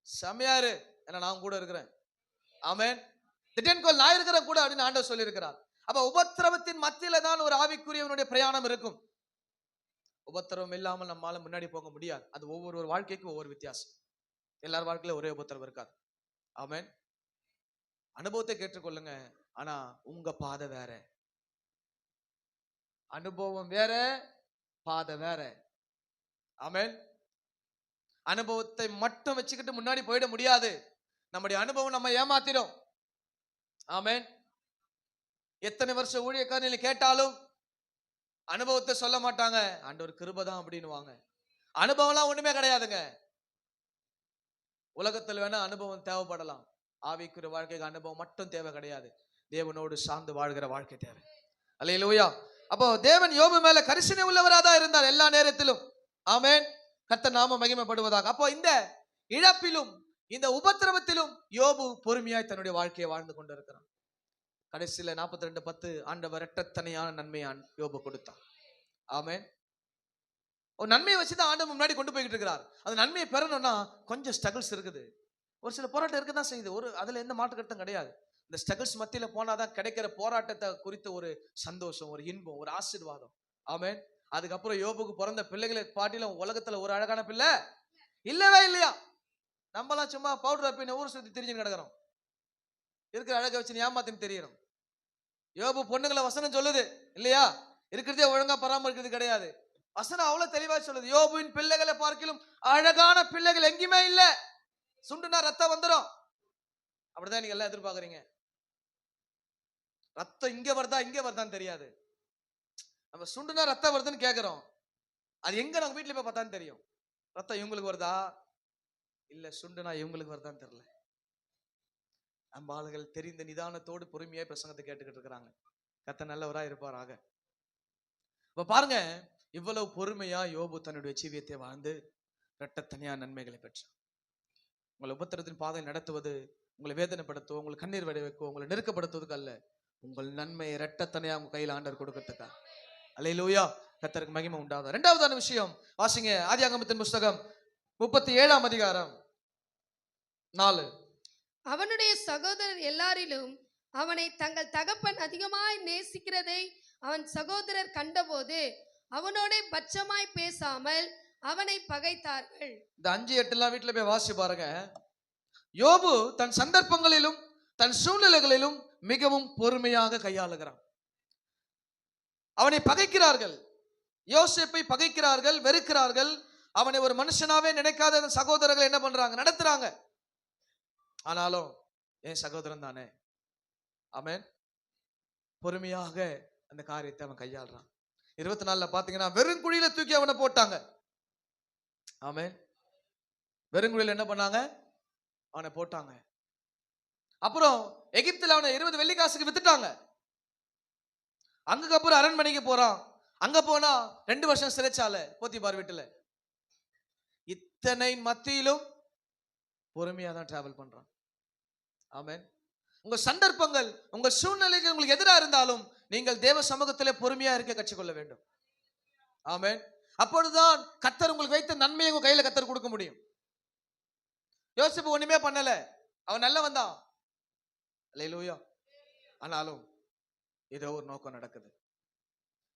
செமையா இரு, ஏன்னா நான் கூட இருக்கிறேன். ஆமென். திடன்கோல் நான் இருக்கிறேன் கூட அப்படின்னு ஆண்டவர் சொல்லி இருக்கிறார். அப்ப உபத்திரவத்தின் மத்தியில தான் ஒரு ஆவிக்குரியவனுடைய பிரயாணம் இருக்கும். உபத்திரவம் இல்லாமல் நம்மால முன்னாடி போக முடியாது. அது ஒவ்வொரு வாழ்க்கைக்கும் ஒவ்வொரு வித்தியாசம். எல்லார் வாழ்க்கையில ஒரே உபத்திரவம் இருக்காது. ஆமென். அனுபவத்தை கேட்டுக்கொள்ளுங்க, ஆனா உங்க பாதை வேற, அனுபவம் வேற, பாதை வேற. ஆமென். அனுபவத்தை மட்டும் வச்சுக்கிட்டு முன்னாடி போயிட முடியாது. நம்முடைய அனுபவம் நம்ம ஏமாத்திடும். ஆமென். எத்தனை வருஷம் ஊழியக்காரர்கள் கேட்டாலும் அனுபவத்தை சொல்ல மாட்டாங்க, ஆண்டவர் கிருபைதான் அப்படின்னுவாங்க. அனுபவம்லாம் ஒண்ணுமே கிடையாதுங்க. உலகத்தில் வேணா அனுபவம் தேவைப்படலாம், ஆவிக்குரிய வாழ்க்கைக்கு அனுபவம் மட்டும் தேவை கிடையாது. தேவனோடு சார்ந்து வாழ்கிற வாழ்க்கை தேவை. அல்லேலூயா. அப்போ தேவன் யோபு மேல கரிசனை உள்ளவராதான் இருந்தார் எல்லா நேரத்திலும். ஆமென். கர்த்தர் நாம மகிமைப்படுவதாக. அப்போ இந்த இழப்பிலும் இந்த உபத்திரவத்திலும் யோபு பொறுமையாய் தன்னுடைய வாழ்க்கையை வாழ்ந்து கொண்டிருக்கிறான். கடைசியில 42:10 ஆண்டவர் இரட்டத்தனையான நன்மையை யோபு கொடுத்தார். ஆமென். ஒரு நன்மையை வச்சுதான் ஆண்டவர் முன்னாடி கொண்டு போய்கிட்டு இருக்கிறார். அந்த நன்மையை பெறணும்னா கொஞ்சம் ஸ்ட்ரகிள்ஸ் இருக்குது, ஒரு சில போராட்டம் இருக்கதான் செய்யுது. அதுல எந்த மாற்று கருத்தும் கிடையாது. இந்த ஸ்ட்ரகிள்ஸ் மத்தியில போனாதான் கிடைக்கிற போராட்டத்தை குறித்த ஒரு சந்தோஷம், ஒரு இன்பம், ஒரு ஆசீர்வாதம். ஆமென். அதுக்கப்புறம் யோபுக்கு பிறந்த பிள்ளைகளை பாட்டிலும் உலகத்துல ஒரு அழகான பிள்ளை இல்லவே இல்லையா. நம்மளாம் சும்மா பவுடர் அப்பின்னு ஊர் சுத்தி திரிஞ்சு கிடக்கிறோம், இருக்கிற அழகை வச்சு ஏமாத்தின்னு தெரியறோம். யோபு பொண்ணுங்களை வசனம் சொல்லுது இல்லையா, இருக்கிறதே ஒழுங்கா பராமரிக்கிறது கிடையாது. வசனம் அவ்வளவு தெளிவா சொல்லுது, யோபுவின் பிள்ளைகளை பார்க்கிலும் அழகான பிள்ளைகள் எங்கேயுமே இல்ல. சுண்டுனா ரத்தம் வந்துடும், அப்படிதான் நீங்க எல்லாம் எதிர்பார்க்கறீங்க. ரத்தம் இங்க வருதான்னு தெரியாது. நம்ம சுண்டுனா ரத்தம் வருதுன்னு கேட்கிறோம், அது எங்க நம்ம வீட்டுல போய் பார்த்தான்னு தெரியும். ரத்தம் இவங்களுக்கு வருதா இல்ல சுண்டுனா இவங்களுக்கு வருதான்னு தெரியல. நம்ம ஆளுகள் தெரிந்த நிதானத்தோடு பொறுமையா பிரசங்கத்தை கேட்டுக்கிட்டு இருக்கிறாங்க. கர்த்தர் நல்லவரா இருப்பாராக. இப்ப பாருங்க, இவ்வளவு பொறுமையா யோபு தன்னுடைய ஜீவியத்தை வாழ்ந்து இரட்டத்தனையா நன்மைகளை பெற்றார். உங்களை உபத்திரத்தின் பாதை நடத்துவது உங்களை வேதனைப்படுத்துவோ, உங்களை கண்ணீர் வடை வைக்கோ, உங்களை நெருக்கப்படுத்துவதுக்கு அல்ல, உங்கள் நன்மையை இரட்டத்தனையா உங்க கையில் ஆண்டவர் கொடுக்கறதுக்கா. அல்லேலூயா. கர்த்தருக்கு மகிமை உண்டாகுது. இரண்டாவதான விஷயம் வாசிங்க, ஆதியாகமத்தின் புஸ்தகம் 37ஆம் அதிகாரம் 4. அவனுடைய சகோதரர் எல்லாரிலும் அவனை தங்கள் தகப்பன் அதிகமாய் நேசிக்கிறதை அவன் சகோதரர் கண்டபோது அவனோட பட்சமாய் பேசாமல் அவனை பகைத்தார்கள். இந்த 5-8 வீட்டுல போய் வாசி பாருங்க. யோபு தன் சந்தர்ப்பங்களிலும் தன் சூழ்நிலைகளிலும் மிகவும் பொறுமையாக கையாளுகிறான். அவனை பகைக்கிறார்கள், யோசேப்பை பகைக்கிறார்கள், வெறுக்கிறார்கள். அவனை ஒரு மனுஷனாவே நினைக்காத சகோதரர்கள் என்ன பண்றாங்க, நடத்துறாங்க. ஆனாலும் என் சகோதரன் தானே. ஆமென். பொறுமையாக அந்த காரியத்தை அவன் கையாளுறான். 24 பாத்தீங்கன்னா வெறும் குழியில தூக்கி அவனை போட்டாங்க. ஆமென். வெறும் குழியில என்ன பண்ணாங்க? அவனை போட்டாங்க. அப்புறம் எகிப்துல அவனை 20 வெள்ளிக்காசுக்கு வித்துட்டாங்க. அப்புறம் அரண்மனைக்கு போறான். அங்க போனா 2 வருஷம் சிறைச்சாலை போத்திபார் வீட்டுல. இத்தனை மத்தியிலும் பொறுமையா தான் டிராவல் பண்றான். ஆமென். உங்க சந்தர்ப்பங்கள், உங்க சூழ்நிலைகள் உங்களுக்கு எதிராக இருந்தாலும் நீங்கள் தேவ சமூகத்திலே பொறுமையா இருக்க கற்றுக்கொள்ள வேண்டும். ஆமென். அப்பொழுதுதான் கர்த்தர் உங்களுக்கு வைத்த நன்மையை உங்க கையில கர்த்தர் கொடுக்க முடியும். யோசேப்பு ஒண்ணுமே பண்ணல, அவன் நல்லவன் தான். அல்லேலூயா. ஆனாலும் ஏதோ ஒரு நோக்கம் நடக்குது.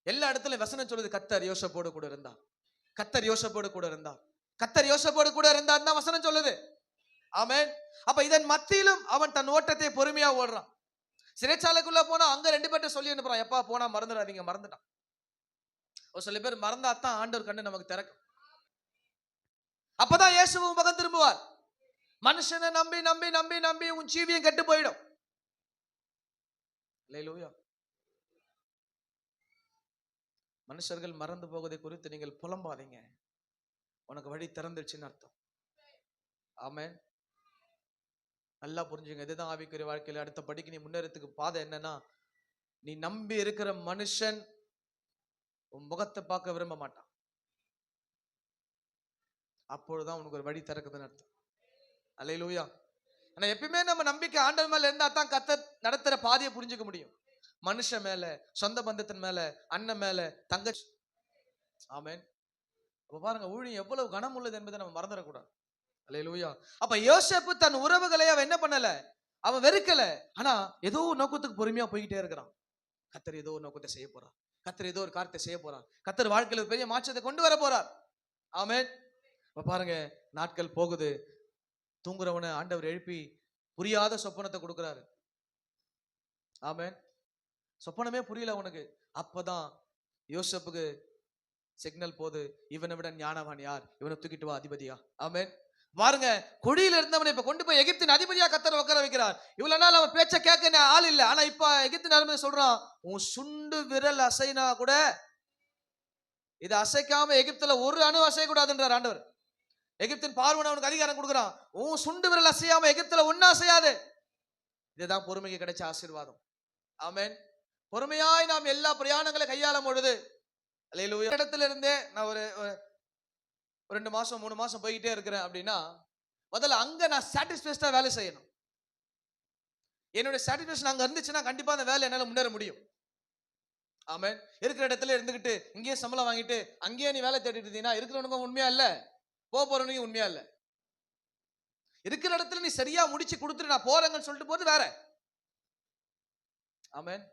எல்லா இடத்துலயும் வசனம் சொல்லுது, கர்த்தர் யோசேப்போடு கூட இருந்தார். கர்த்தர் யோசேப்போடு கூட இருந்தார். கர்த்தர் யோசேப்போடு கூட இருந்தார் தான் வசனம் சொல்லுது. ஆமென். அப்ப இதன் மத்தியிலும் அவன் தன் ஓட்டத்தை பொறுமையா ஓடுறான். சிறைச்சாலைக்குள்ள போனா அங்க 2 பேர்ட்ட சொல்லி அனுப்புறான், எப்பா போனா மறந்துடாதீங்க. மறந்துட்டான். ஒரு சில பேர் மறந்தாத்தான் ஆண்டவர் கண்ணு நமக்கு திறக்கும். அப்பதான் இயேசுவும் பக்கம் திரும்புவார். மனுஷனை நம்பி நம்பி நம்பி நம்பி உன் ஜீவியம் கெட்டு போயிடும். அல்லேலூயா. மனுஷர்கள் மறந்து போவதை குறித்து நீங்கள் புலம்பாதீங்க. உனக்கு வழி திறந்துருச்சுன்னு அர்த்தம். ஆமென். நல்லா புரிஞ்சுங்க. இதுதான் ஆவிக்குரிய வாழ்க்கையில அடுத்த படிக்கு நீ முன்னேறதுக்கு பாதை என்னன்னா, நீ நம்பி இருக்கிற மனுஷன் உன் முகத்தை பார்க்க விரும்ப மாட்டான். அப்பொழுதுதான் உனக்கு ஒரு வழி திறக்குதுன்னு அர்த்தம். அல்லேலூயா. ஆனா எப்பயுமே நம்ம நம்பிக்கை ஆண்டவர் மேல இருந்தா தான் கர்த்தர் நடத்துற பாதையை புரிஞ்சுக்க முடியும். மனுஷன் மேல, சொந்த பந்தத்தின் மேல, அண்ணன் மேல, தங்கச்சி. ஆமென். அப்ப பாருங்க ஊழியம் எவ்வளவு கனம் உள்ளது என்பதை நம்ம மறந்துடக்கூடாது. அல்லேலூயா. அப்ப யோசேப்பு தன் உறவுகளை அவன் என்ன பண்ணல, அவன் வெறுக்கல. ஆனா ஏதோ ஒரு நோக்கத்துக்கு பொறுமையா போய்கிட்டே இருக்கிறான். கர்த்தர் ஏதோ ஒரு நோக்கத்தை செய்ய போறார். கர்த்தர் ஏதோ ஒரு காரியத்தை செய்ய போறார். கர்த்தர் வாழ்க்கையில ஒரு பெரிய மாற்றத்தை கொண்டு வர போறார். ஆமென். இப்ப பாருங்க நாட்கள் போகுது. தூங்குறவனை ஆண்டவர் எழுப்பி புரியாத சொப்பனத்தை கொடுக்கிறாரு. ஆமென். சொப்பனமே புரியல அவனுக்கு. அப்பதான் யோசேப்புக்கு சிக்னல் போது, இவனை விட ஞானவான் யார்? இவனை தூக்கிட்டு வா அதிபதியா. ஆமென். பாருங்க குழியில இருந்தவனை இப்ப கொண்டு போய் எகிப்தின் அதிபதியா கர்த்தர் உட்கார வைக்கிறார். இவ்வளவு நாள் அவன் பேச்ச கேட்க ஆள் இல்ல. ஆனா இப்ப எகிப்தின் அதிபதி சொல்றான், உன் சுண்டு விரல் அசைனா கூட இதை அசைக்காம எகிப்துல ஒரு அணு அசைய கூடாதுன்றார் ஆண்டவர். எகிப்தின் பார்வன் அவனுக்கு அதிகாரம் கொடுக்குறான். உன் சுண்டு விரல் அசையாம எகிப்துல ஒன்னும் அசையாது. இதுதான் பொறுமைக்கு கிடைச்ச ஆசீர்வாதம். ஆமென். பொறுமையாய் நாம் எல்லா பிரயாணங்களை கையாளும் பொழுது, அல்லேலூயா, இடத்துல இருந்தே நான் ஒரு 2 மாசம் 3 மாசம் போய்கிட்டே இருக்கிறேன் அப்படின்னா, முதல்ல அங்க நான் சாட்டிஸ்ஃபைடா வேலை செய்யணும். என்னுடைய சாட்டிஸ்ஃபேக்ஷன் அங்க இருந்துச்சுன்னா கண்டிப்பா அந்த வேலை என்னால முன்னேற முடியும். ஆமென். இருக்கிற இடத்துல இருந்துகிட்டு இங்கேயே சம்பளம் வாங்கிட்டு அங்கேயே நீ வேலை தேடிட்டு இருந்தீங்கன்னா இருக்கிறவனுக்கும் உண்மையா இல்ல, போறவனுக்கும் உண்மையா இல்ல. இருக்கிற இடத்துல நீ சரியா முடிச்சு கொடுத்துட்டு நான் போறேங்கன்னு சொல்லிட்டு போது வேற. ஆமென்.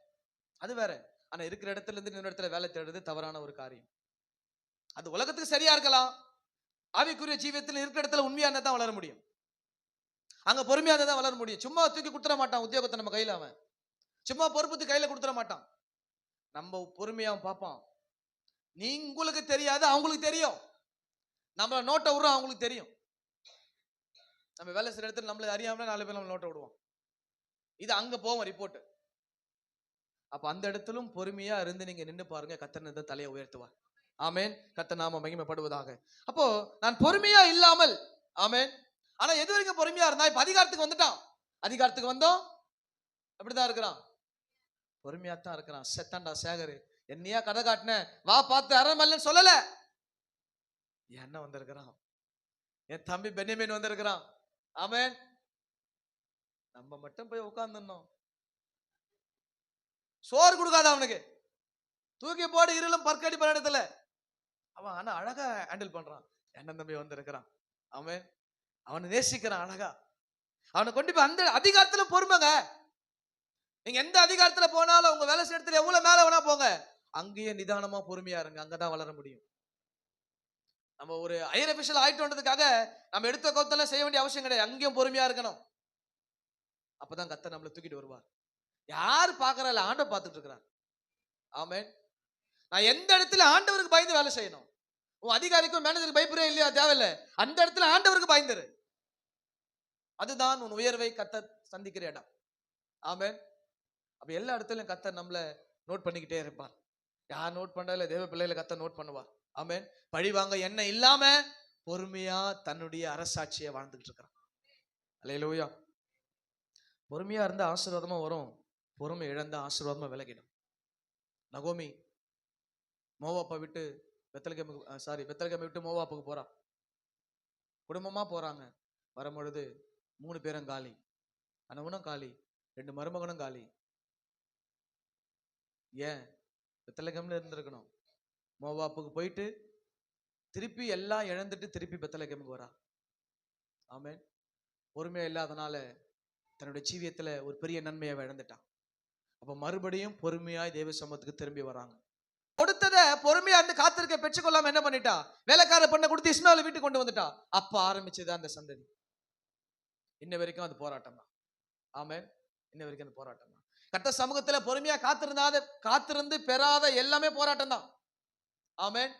அது வேற. ஆனா இருக்கிற இடத்துல இருந்து இன்னொரு இடத்துல வேலை தேடுறது தவறான ஒரு காரியம். அது உலகத்துக்கு சரியா இருக்கலாம். ஆவிக்குரிய ஜீவியத்தில் இருக்கிற இடத்துல உண்மையா இருந்தா தான் வளர முடியும். அங்க பொறுமையா இருந்தா தான் வளர முடியும். சும்மா தூக்கி கொடுத்துட மாட்டான் உத்தியோகத்தை நம்ம கையில. அவன் சும்மா பொறுப்புத்து கையில கொடுத்துட மாட்டான். நம்ம பொறுமையா பார்ப்பான். நீ உங்களுக்கு தெரியாது, அவங்களுக்கு தெரியும். நம்மள நோட்டை விடுறோம், அவங்களுக்கு தெரியும். நம்ம வேலை செய்யற இடத்துல நம்மள அறியாம 4 பேர் நம்ம நோட்டை விடுவோம். இது அங்க போவோம் ரிப்போர்ட். அப்ப அந்த இடத்திலும் பொறுமையா இருந்து நீங்க நின்று பாருங்க, கர்த்தர் தலையை உயர்த்துவார். ஆமென். கர்த்தர் நாம மகிமைப்படுவதாக. அப்போ நான் பொறுமையா இல்லாமல், ஆமென். ஆனா எது வரைக்கும் பொறுமையா இருந்தா, இப்ப அதிகாரத்துக்கு வந்துட்டான். அதிகாரத்துக்கு வந்தோம் அப்படிதான் இருக்கிறான். பொறுமையா தான் இருக்கிறான். செத்தாண்டா சேகர், என்னையா கதை காட்டின, வா பார்த்து அரண்மனைன்னு சொல்லல. என் அண்ணன் வந்திருக்கிறான், என் தம்பி பென்யமீன் வந்திருக்கிறான். ஆமென். நம்ம மட்டும் போய் உட்கார்ந்துருந்தோம். சோறு கொடுக்காத அவனுக்கு, தூக்கி போடு இருளும் பற்கடி பலனத்துல. அவன் ஆனா அழகா ஹேண்டில் பண்றான். அண்ணன் தம்பி வந்திருக்கிறான். ஆமென். அவனை நேசிக்கிறான் அழகா. அவனை கொண்டு போய் அந்த அதிகாரத்துல பொறுமைங்க. நீங்க எந்த அதிகாரத்துல போனாலும் உங்க வேலை செய்யற இடத்துல எவ்வளவு மேல வேணா போங்க, அங்கேயே நிதானமா பொறுமையா இருங்க. அங்கதான் வளர முடியும். நம்ம ஒரு ஹையர் அபிஷியல் ஆயிட்டோன்றதுக்காக நம்ம எடுத்த கவுத்தெல்லாம் செய்ய வேண்டிய அவசியம் கிடையாது. அங்கேயும் பொறுமையா இருக்கணும். அப்பதான் கர்த்தர் நம்மளை தூக்கிட்டு வருவார். யாரு பாக்குறா? ஆண்டவர் பார்த்துட்டு இருக்கிறார். ஆமென். நான் எந்த இடத்துல ஆண்டவருக்கு பயந்து வேலை செய்யணும். உன் அதிகாரிக்கும் மேனேஜருக்கு பயப்படுறே இல்லையா, தேவையில்லை. அந்த இடத்துல ஆண்டவருக்கு பயந்துரு. அதுதான் உன் உயர்வை கர்த்தர் சந்திக்கிற இடம். ஆமென். அப்ப எல்லா இடத்துலயும் கர்த்தர் நம்மள நோட் பண்ணிக்கிட்டே இருப்பார். யார் நோட் பண்றதில்ல, தேவ பிள்ளைகளை கர்த்தர் நோட் பண்ணுவார். ஆமென். பழி வாங்க எண்ணம் இல்லாம பொறுமையா தன்னுடைய அரசாட்சியை வாழ்ந்துகிட்டு இருக்கிறான். அல்லேலூயா. பொறுமையா இருந்தா ஆசீர்வாதமா வரும், பொறுமை இழந்தா ஆசீர்வாதமா விலகிடும். நகோமி மோவாப்பை விட்டு பெத்லகேமை விட்டு மோவாப்புக்கு போறா. குடும்பமா போறாங்க. வரும்பொழுது 3 பேரும் காலி, கணவனும் காலி, 2 மருமகனும் காலி. ஏன்? பெத்லகேம்ல இருந்திருக்கணும். மோவாப்புக்கு போயிட்டு திருப்பி எல்லாம் இழந்துட்டு திருப்பி பெத்லகேமுக்கு வரா. ஆமென். பொறுமையா இல்லாதனால தன்னுடைய ஜீவியத்துல ஒரு பெரிய நன்மையை இழந்துட்டான். அப்ப மறுபடியும் பொறுமையாய் தேவ சமூகத்துக்கு திரும்பி வராங்க. கொடுத்தத பொறுமையா இருந்து காத்திருக்க பெற்றுக்கொள்ளாம என்ன பண்ணிட்டா? வேலைக்கார பொண்ணை கொடுத்து இஸ்மாவேலை வீட்டுக்கு கொண்டு வந்துட்டா. அப்ப ஆரம்பிச்சது அந்த சந்ததி. இன்ன வரைக்கும் அது போராட்டம் தான். ஆமென். இன்ன வரைக்கும் அந்த போராட்டம் தான். கர்த்தர் சமூகத்துல பொறுமையா காத்திருந்து பெறாத எல்லாமே போராட்டம் தான். ஆமென்.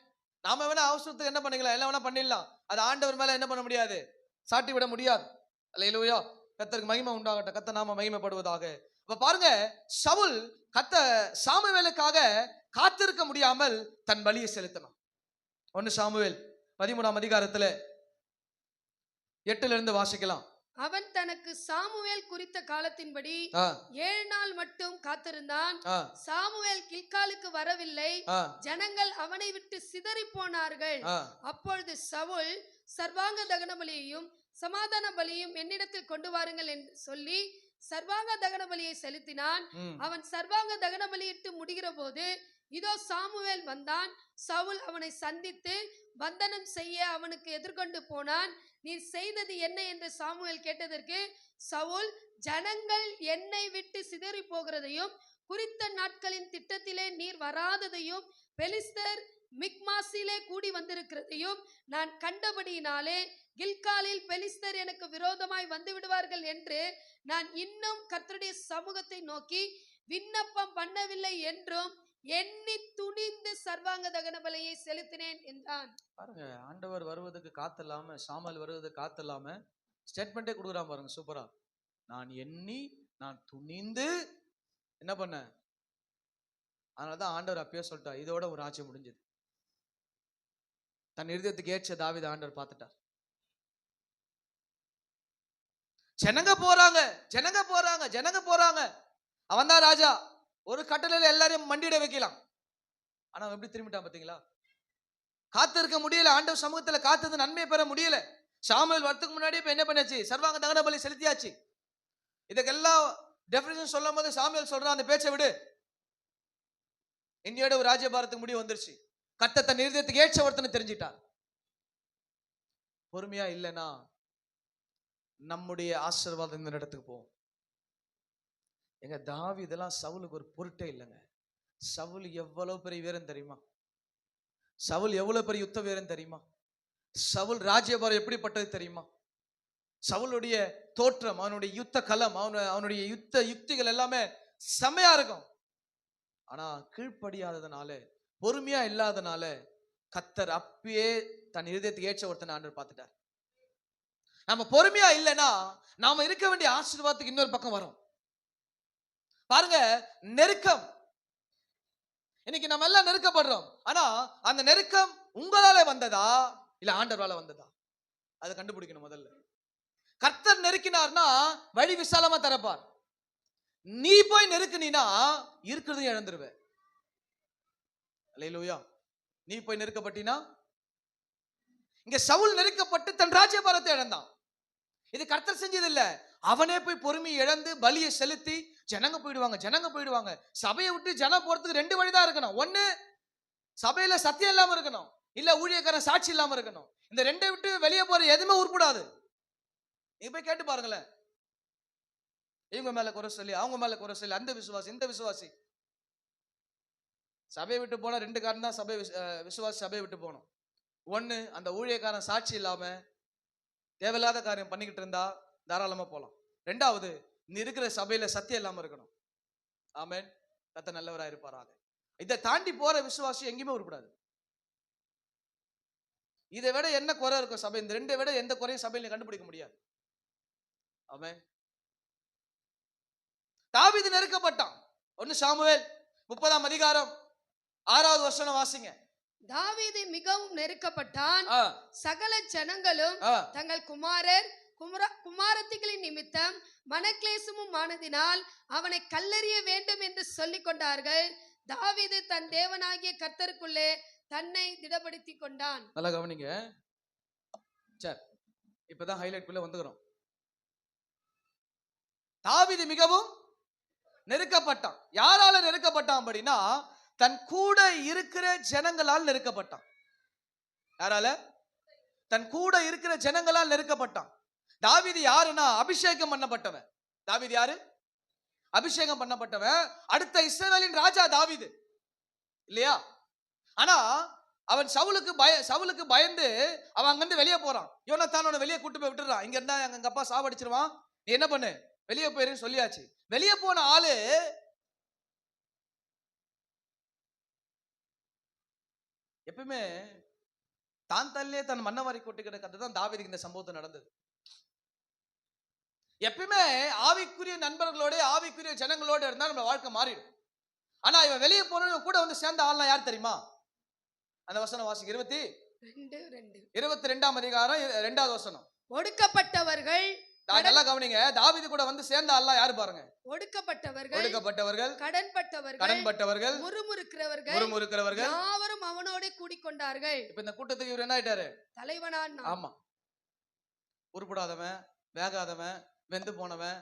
நாம வேணா அவசரத்துக்கு என்ன பண்ணிக்கலாம், எல்லாம் வேணா பண்ணிடலாம். அது ஆண்டவர் மேல என்ன பண்ண முடியாது, சாட்டி விட முடியாது. அல்லேலூயா. கர்த்தருக்கு மகிமை உண்டாகட்டும். கர்த்தர் நாம மகிமைப்படுவதாக. அப்ப பாருங்க, சவுல் சாமுவேலுக்காக காத்திருக்க முடியாமல் தன் பலியை செலுத்தினான். 1 சாமுவேல் 13ஆம் அதிகாரத்துல 8ல இருந்து வாசிக்கலாம். அவன் தனக்கு சாமுவேல் குறித்த காலத்தின்படி 7 நாள் மட்டும் காத்திருந்தான். சாமுவேல் கில்காலுக்கு வரவில்லை. ஜனங்கள் அவனை விட்டு சிதறி போனார்கள். அப்பொழுது சவுல் சர்வாங்க தகன பலியையும் சமாதான பலியும் என்னிடத்தில் கொண்டு வாருங்கள் என்று சொல்லி சர்வாங்க தகன பலியை செலுத்தினான். அவன் சர்வாங்க தகன பலியிட்டு முடிகிற போது இதோ சாமுவேல் வந்தான். சவுல் அவனை சந்தித்து வந்தனம் செய்ய அவனுக்கு எதிர்கொண்டு போனான். நீர் செய்தது என்ன என்று சாமுவேல் கேட்டதற்கு சவுல், ஜனங்கள் என்னை விட்டு சிதறி போகிறதையும் குறித்த நாட்களின் திட்டத்திலே நீர் வராததையும் பெலிஸ்தர் மிக்மாசிலே கூடி வந்திருக்கிறதையும் நான் கண்டபடியினாலே கில்காலில் பெலிஸ்தர் எனக்கு விரோதமாய் வந்து விடுவார்கள் என்று நான் இன்னும் கர்த்தருடைய சமூகத்தை நோக்கி விண்ணப்பம் பண்ணவில்லை என்றும் எண்ணி துணிந்து சர்வாங்க தகன பலியை செலுத்தினேன் என்றான். பாருங்க, ஆண்டவர் வருவதற்கு காத்தில்லாம, சாமுவேல் வருவதற்கு காத்தில்லாம ஸ்டேட்மெண்டே கொடுக்குறான் பாருங்க, சூப்பரா. நான் துணிந்து என்ன பண்ண. அதனாலதான் ஆண்டவர் அப்பயே சொல்லிட்டார், இதோட ஒரு ராஜ்யம் முடிஞ்சது. தன் இருதயத்துக்கு ஏற்ற தாவீதை ஆண்டவர் பார்த்துட்டார். ஜனங்க போறாங்க. அவன் தான் ராஜா. ஒரு கட்டளையில எல்லாரையும் மண்டியிட வைக்கலாம். ஆனா எப்படி திரும்பிட்டான் பாத்தீங்களா? காத்திருக்க முடியல. ஆண்டவர் சமூகத்துல காத்தது நன்மை பெற முடியல. சாமுவேல் வரத்துக்கு முன்னாடி இப்ப என்ன பண்ணாச்சு? சர்வாங்க தகன பலி செலுத்தியாச்சு. இதுக்கெல்லாம் டெஃபினிஷன் சொல்லும் போது சாமுவேல் சொல்றான், அந்த பேச்சை விடு, இன்னையோட ஒரு ராஜ்யபாரத்துக்கு முடிவு வந்துருச்சு. கர்த்தர் தன் இருதயத்துக்கு ஏற்ற ஒருத்தனை தெரிஞ்சிட்டார். பொறுமையா இல்லைன்னா நம்முடைய ஆசீர்வாதம் இந்த இடத்துக்கு போகும். எங்க தாவீதெல்லாம் சவுலுக்கு ஒரு பொருட்டே இல்லைங்க. சவுல் எவ்வளவு பெரிய வீரன் தெரியுமா? சவுல் எவ்வளவு பெரிய யுத்த வீரன் தெரியுமா? சவுல் ராஜ்யபாரம் எப்படிப்பட்டது தெரியுமா? சவுலுடைய தோற்றம், அவனுடைய யுத்த களம், அவனுடைய யுத்த யுக்திகள் எல்லாமே செமையா இருக்கும். ஆனா கீழ்ப்படியாததுனால, பொறுமையா இல்லாதனால கர்த்தர் அப்பயே தன் இருதயத்துக்கு ஏற்ற ஒருத்தனை ஆண்டவர் பார்த்துட்டார். நம்ம பொறுமையா இல்லைன்னா நாம இருக்க வேண்டிய ஆசீர்வாதத்துக்கு இன்னொரு பக்கம் வரும். பாருங்க, நெருக்கம். இன்னைக்கு நம்ம எல்லாம் நெருக்கப்படுறோம். ஆனா அந்த நெருக்கம் உங்களால வந்ததா இல்ல ஆண்டவரால வந்ததா? அதை கண்டுபிடிக்கணும் முதல்ல. கர்த்தர் நெருக்கினார்னா வழி விசாலமா தரப்பார். நீ போய் நெருக்கினா இருக்கிறதையும் இழந்துருவ. அல்லேலூயா. நீ போய் நெருக்கப்பட்டினா, இங்க சவுல் நெருக்கப்பட்டு தன் ராஜ்யபாரத்தை இழந்தான். இது கர்த்தர் செஞ்சது இல்ல. அவனே போய் பொறுமையை இழந்து பலியை செலுத்தி ஜனங்க போயிடுவாங்க. சபையை விட்டு ஜனம் போறதுக்கு 2 வழிதான் இருக்கணும். ஒண்ணு, சபையில சத்தியம் இல்லாம இருக்கணும், இல்ல ஊழியக்காரன் சாட்சி இல்லாம இருக்கணும். இந்த 2 விட்டு வெளியே போற எதுவுமே உருப்படாது. நீங்க போய் கேட்டு பாருங்களேன். இவங்க மேல குறை சொல்லி, அவங்க மேல குறை சொல்லி, அந்த விசுவாசி இந்த விசுவாசி. சபையை விட்டு போனா 2 காரணம் தான் விசுவாசி சபையை விட்டு போகணும். ஒண்ணு, அந்த ஊழியக்காரன் சாட்சி இல்லாம தேவையில்லாத காரியம் பண்ணிக்கிட்டு இருந்தா தாராளமா போலாம். 2வது, நீ இருக்கிற சபையில சத்தியம் இல்லாம இருக்கணும். ஆமென். கர்த்தர் நல்லவராக இருப்பாராக. இதை தாண்டி போற விசுவாசி எங்கேயுமே உருப்படாது. இதை விட என்ன குறை இருக்கும் சபை? இந்த 2 விட எந்த குறையும் சபையில கண்டுபிடிக்க முடியாது. ஆமென். தாவீது நெருக்கப்பட்டான். 1 சாமுவேல் 30ஆம் அதிகாரம் 6வது வசனம் வாசிங்க. தாவீது மிகவும் நெருக்கப்பட்டான். ஆ, சகல ஜனங்களும் ஆ, தங்கள் குமாரத்திகளின் நிமித்தம் மனக்லேசமும் ஆனதினால் அவனை கல்லெறிய வேண்டும் என்று சொல்லிக் கொண்டார்கள். தாவீது தன் தேவனாகிய கர்த்தருக்குள்ளே தன்னை திடப்படுத்திக் கொண்டான். நல்லா கவனிங்க. சரி, இப்பதான் ஹைலைட் குள்ள வந்துக்கிறோம். தாவீது மிகவும் நெருக்கப்பட்டான். யாரால நெருக்கப்பட்டான் அப்படின்னா, தன் கூட இருக்கிற ஜனங்களால் நெருக்கப்பட்டான். யாரால? தன் கூட இருக்கிற ஜனங்களால் நெருக்கப்பட்டான். தாவீது யாருன்னா அபிஷேகம் பண்ணப்பட்டவன். தாவீது யாரு? அபிஷேகம் பண்ணப்பட்டவன். அடுத்த இஸ்ரவேலின் ராஜா தாவீது இல்லையா? ஆனா அவன் சவுலுக்கு பயந்து அவன் அங்கிருந்து வெளியே போறான். யோனத்தான் வெளியே கூட்டு போய் விட்டுறான். இங்க இருந்தா எங்க அப்பா சாவடிச்சிருவான், நீ என்ன பண்ணு, வெளியே போயிருன்னு சொல்லியாச்சு. வெளியே போன ஆளு எப்பவுமே தான் தள்ளியே தன் மன்னவாரி கொட்டுகிற கதை தான் தாவீதுக்கு இந்த சம்பவத்தை நடந்தது. எப்பவுமே ஆவிக்குரிய நண்பர்களோட ஆவிக்குரிய ஜனங்களோட இருந்தா நம்ம வாழ்க்கை மாறிடும். ஆனா இவன் வெளியே போன கூட வந்து சேர்ந்த ஆள்லாம் யார் தெரியுமா? அந்த வசனம் வாசிங்க. 22ஆம் அதிகாரம் 2வது வசனம். ஒடுக்கப்பட்டவர்கள், நல்லா கவனிங்க. தாவீது கூட வந்து சேர்ந்த ஆள்லாம் யாரு பாருங்க. ஒடுக்கப்பட்டவர்கள், கடன்பட்டவர்கள், முறுமுறுக்கிறவர்கள் யாவரும் அவனோட கூடிக்கொண்டார்கள். இப்ப இந்த கூட்டத்துக்கு இவர் என்ன ஆயிட்டாரு? தலைவனான். ஆமா, உருப்படாதவன், வேகாதவன், வெந்து போனவன்,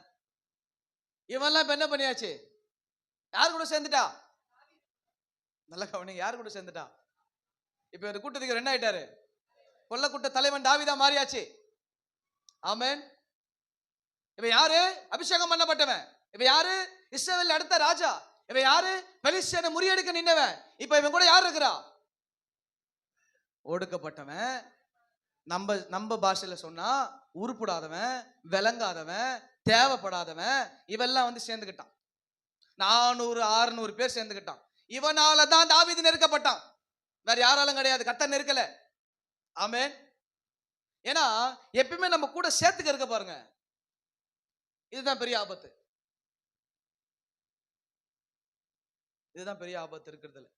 இவெல்லாம் இப்ப என்ன பண்ணியாச்சு? யார் கூட சேர்ந்துட்டா? நல்லா கவனிங்க. யார் கூட சேர்ந்துட்டா? இப்ப இந்த கூட்டத்துக்கு என்ன ஆயிட்டாரு? கொல்லக்கூட்ட தலைவன் தாவீதா மாறியாச்சு. ஆமென். இவ யாரு? அபிஷேகம் பண்ணப்பட்டவன். இவ யாரு? இஸ்ரவேல் அடுத்த ராஜா. இவ யாரு? பெலிஸ்தியனை முறியடிக்க நின்னவன். இப்ப இவன் கூட யார் இருக்கிறா? ஒடுக்கப்பட்டவன். நம்ம பாஷையில சொன்னா உருப்படாதவன், விளங்காதவன், தேவைப்படாதவன், இவெல்லாம் வந்து சேர்ந்துக்கிட்டான். 400-600 பேர் சேர்ந்துக்கிட்டான். இவனால தான் தாவீது நெருக்கப்பட்டான், வேற யாராலும் கிடையாது. கர்த்தர் நெருக்கல. ஆமென். ஏன்னா எப்பவுமே நம்ம கூட சேர்த்துக்க இருக்க பாருங்க, இதுதான் பெரிய ஆபத்து. இதுதான் பெரிய ஆபத்து இருக்கிறதுல.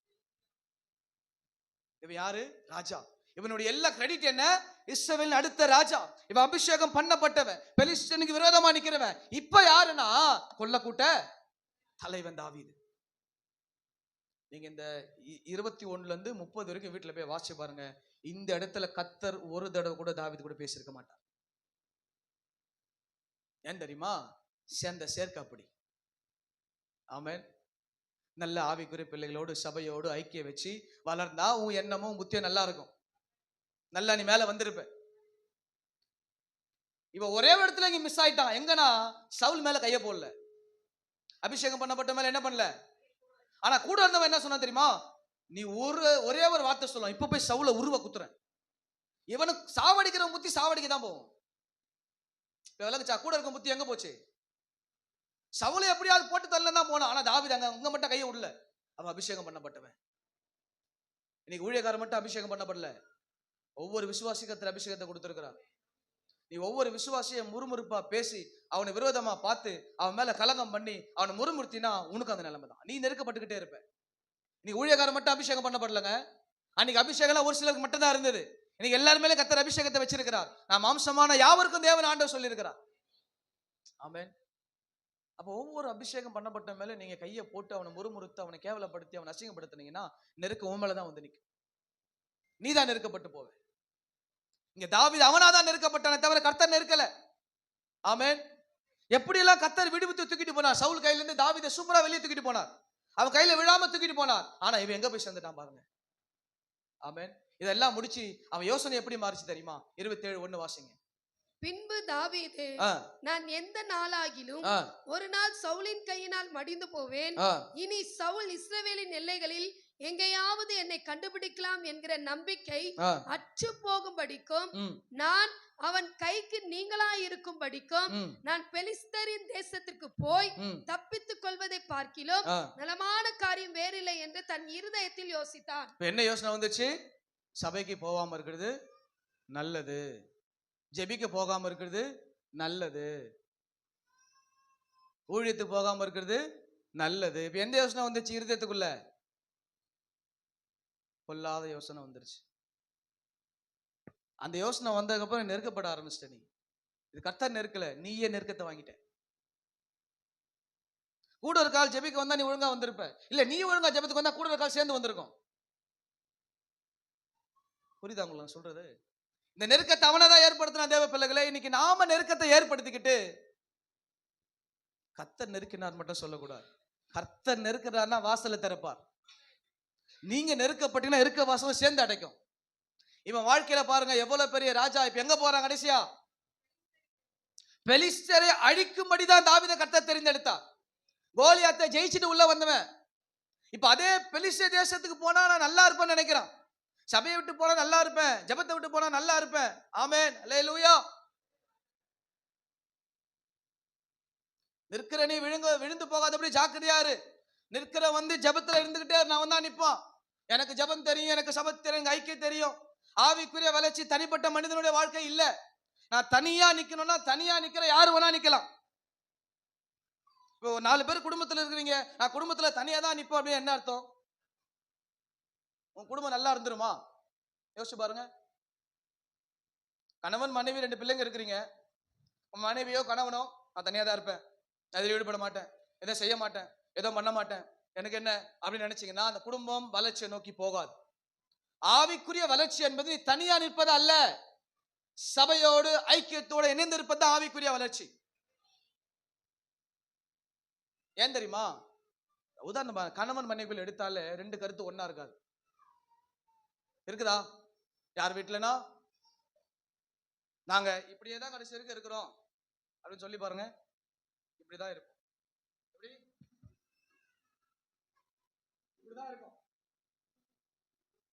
இவன் யாரு? ராஜா. இவனுடைய எல்லா கிரெடிட் என்ன? இஸ்ரவேலின் அடுத்த ராஜா. இவன் அபிஷேகம் பண்ணப்பட்டவன், பெலிஸ்தியனுக்கு விரோதமா நிக்கிறவன். இப்ப யாருன்னா கொல்லக்கூட்ட தலைவன் தாவீது. நீங்க இந்த 21ல இருந்து 30 வரைக்கும் வீட்டுல போய் வாசிச்சு பாருங்க. இந்த இடத்துல கர்த்தர் ஒரு தடவை கூட தாவீது கூட பேசியிருக்க மாட்டார். ஏன் தெரியுமா? சேர்ந்த சேர்க்க அப்படி. ஆமென். நல்ல ஆவிக்குரிய பிள்ளைகளோடு சபையோடு ஐக்கிய வச்சு வளர்ந்தா உன் எண்ணமும் புத்தியும் நல்லா இருக்கும். நல்லா நீ மேல வந்திருப்ப. இவ ஒரே இடத்துல இங்க மிஸ் ஆயிட்டான். எங்கன்னா சவுல் மேல கைய போடல, அபிஷேகம் பண்ணப்பட்ட மேல என்ன பண்ணல. ஆனா கூட இருந்தவன் என்ன சொன்னா தெரியுமா? நீ ஒரே ஒரு வார்த்தை சொல்லலாம், இப்ப போய் சவுல உருவ குத்துறேன். இவனுக்கு சாவடிக்கிற புத்தி சாவடிக்க தான் போகும். விளக்குச்சா? கூட இருக்கும் புத்தி எங்க போச்சு? சவுலை எப்படியாவது போட்டு தள்ளலாம் தான் போனான். ஆனா தாவீது அங்க மட்டும் கையை விடல. அவன் அபிஷேகம் பண்ணப்பட்டவன். இன்னைக்கு ஊழியக்காரன் மட்டும் அபிஷேகம் பண்ணப்படல, ஒவ்வொரு விசுவாசிக்கு அபிஷேகத்தை கொடுத்திருக்கிறார். நீ ஒவ்வொரு விசுவாசியை முறுமுறுப்பா பேசி அவனை விரோதமா பார்த்து அவன் மேல கலங்கம் பண்ணி அவனை முறுமுறுத்தினா உனக்கு அந்த நிலைமை தான். நீ நெருக்கப்பட்டுக்கிட்டே இருப்ப. நீ ஊழியக்காரன் மட்டும் அபிஷேகம் பண்ணப்படலங்க. அன்னைக்கு அபிஷேகம் ஒரு சிலருக்கு மட்டும் தான் இருந்தது. இன்னைக்கு எல்லாருமே கர்த்தர் அபிஷேகத்தை வச்சிருக்கிறார். நான் மாம்சமான யாவருக்கும் தேவன் ஆண்டவர் சொல்லியிருக்கிறார். ஆமென். அப்போ ஒவ்வொரு அபிஷேகம் பண்ணப்பட்ட மேல நீங்க கையை போட்டு அவனை முறுமுறுத்து அவனை கேவலப்படுத்தி அவனை அசிங்கப்படுத்தினீங்கன்னா நெருக்க உன் மேலதான் வந்து நிற்கும். நீ தான் நெருக்கப்பட்டு போவ. இங்க தாவீது அவனாதான் நெருக்கப்பட்டானே தவிர கர்த்தர் நெருக்கல. ஆமென். எப்படி எல்லாம் கர்த்தர் விடுவித்து தூக்கிட்டு போனார். சவுல் கையில இருந்து தாவீதை சூப்பரா வெளியே தூக்கிட்டு போனார். அவன் கையில விழாம தூக்கிட்டு போனார். ஆனா இவன் எங்க போய் சேர்ந்துட்டான் பாருங்க. ஆமென். இதெல்லாம் முடிச்சு அவன் யோசனை எப்படி மாறிச்சு தெரியுமா? 27:1 வாசிங்க. பின்பு தாவீது, நான் எந்த நாளாகிலும் ஒரு நாள் சவுலின் கையினால் மடிந்து போவேன். இனி சவுல் இஸ்ரவேலின் எல்லைகளில் எங்கேயாவது என்னை கண்டுபிடிக்கலாம் என்கிற நம்பிக்கை அற்று போகும்படிக்கும் நான் அவன் கைக்கு நீங்களாய் இருக்கும்படிக்கும் நான் பெலிஸ்தரின் தேசத்திற்கு போய் தப்பித்துக் கொள்வதை பார்க்கிலும் நலமான காரியம் வேறில்லை என்று தன் இருதயத்தில் யோசித்தான். என்ன யோசனை வந்துச்சு? சபைக்கு போகாம இருக்கிறது நல்லது, ஜெபிக்க போகாம இருக்கிறது நல்லது, ஊழியத்துக்கு போகாம இருக்கிறது நல்லது. இப்ப எந்த யோசனை வந்துச்சு இருதயத்துக்குள்ள? பொல்லாத யோசனை வந்துருச்சு. அந்த யோசனை வந்ததுக்கு அப்புறம் நெருக்கப்பட ஆரம்பிச்சிட்ட. நீ இது கர்த்தர் நெருக்கல, நீயே நெருக்கத்தை வாங்கிட்ட. கூட ஒரு கால் ஜெபிக்க வந்தா நீ ஒழுங்கா வந்திருப்ப. இல்ல நீ ஒழுங்கா ஜெபத்துக்கு வந்தா கூட ஒரு கால் சேர்ந்து வந்திருக்கும். புரியுதா உங்களுக்கு சொல்றது? இந்த நெருக்கத்தை அவனதான் ஏற்படுத்தின தேவ பிள்ளைகளே. இன்னைக்கு நாம நெருக்கத்தை ஏற்படுத்திக்கிட்டு கர்த்தர் நெருக்கினார் மட்டும் சொல்லக்கூடாது. கர்த்தர் நெருக்கிறார்னா வாசலை திறப்பார். நீங்க நெருக்கப்பட்டீங்கன்னா இருக்க வாசலும் சேர்ந்து அடைக்கும். இவன் வாழ்க்கையில பாருங்க எவ்வளவு பெரிய ராஜா. இப்ப எங்க போறான் கடைசியா? பெலிஸ்தரை அழிக்கும்படிதான் தாவீதை கர்த்தர் தெரிந்தெடுத்தார். கோலியாத்தை ஜெயிச்சுட்டு உள்ள வந்தவன் இப்ப அதே பெலிஸ்தே தேசத்துக்கு போனா நான் நல்லா இருப்பேன்னு நினைக்கிறான். சபையை விட்டு போனா நல்லா இருப்பேன், ஜெபத்தை விட்டு போனா நல்லா இருப்பேன். ஆமென், அல்லேலூயா. நிற்கிற நீ விழுந்து போகாதபடி ஜாக்கிரதையாரு. நிற்கிற வந்து ஜெபத்துல இருந்துகிட்டே நான் வந்தா நிப்பான். எனக்கு ஜெபம் தெரியும், எனக்கு சபை தெரியும், எனக்கு ஐக்கியம் தெரியும். ஆவிக்குரிய வளர்ச்சி தனிப்பட்ட மனிதனுடைய வாழ்க்கை இல்ல. நான் தனியா நிக்கணும்னா தனியா நிக்கிற யாரு வேணா நிக்கலாம். இப்போ 4 பேர் குடும்பத்துல இருக்கிறீங்க, நான் குடும்பத்துல தனியா தான் நிப்போம் அப்படின்னு என்ன அர்த்தம்? உன் குடும்பம் நல்லா இருந்துருமா? யோசிச்சு பாருங்க. கணவன் மனைவி 2 பிள்ளைங்க இருக்கிறீங்க. உன் மனைவியோ கணவனோ நான் தனியா தான் இருப்பேன், அதில் ஈடுபட மாட்டேன், எதை செய்ய மாட்டேன், ஏதோ பண்ண மாட்டேன், எனக்கு என்ன அப்படின்னு நினைச்சீங்கன்னா அந்த குடும்பம் வளர்ச்சியை நோக்கி போகாது. ஆவிக்குரிய வளர்ச்சி என்பது நீ தனியா நிற்பது அல்ல, சபையோடு ஐக்கியத்தோடு இணைந்து இருப்பது ஆவிக்குரிய வளர்ச்சி. ஏன் தெரியுமா? உதாரணமா கணவன் மனைவிகள் எடுத்தாலே 2 கருத்து ஒன்னா இருக்காது. இருக்குதா? யார் வீட்டுலனா நாங்க இப்படியே தான் கடைசி வரைக்கும் இருக்கிறோம் அப்படின்னு சொல்லி பாருங்க. இப்படிதான் இருக்கும். இப்படிதான் இருக்கும்.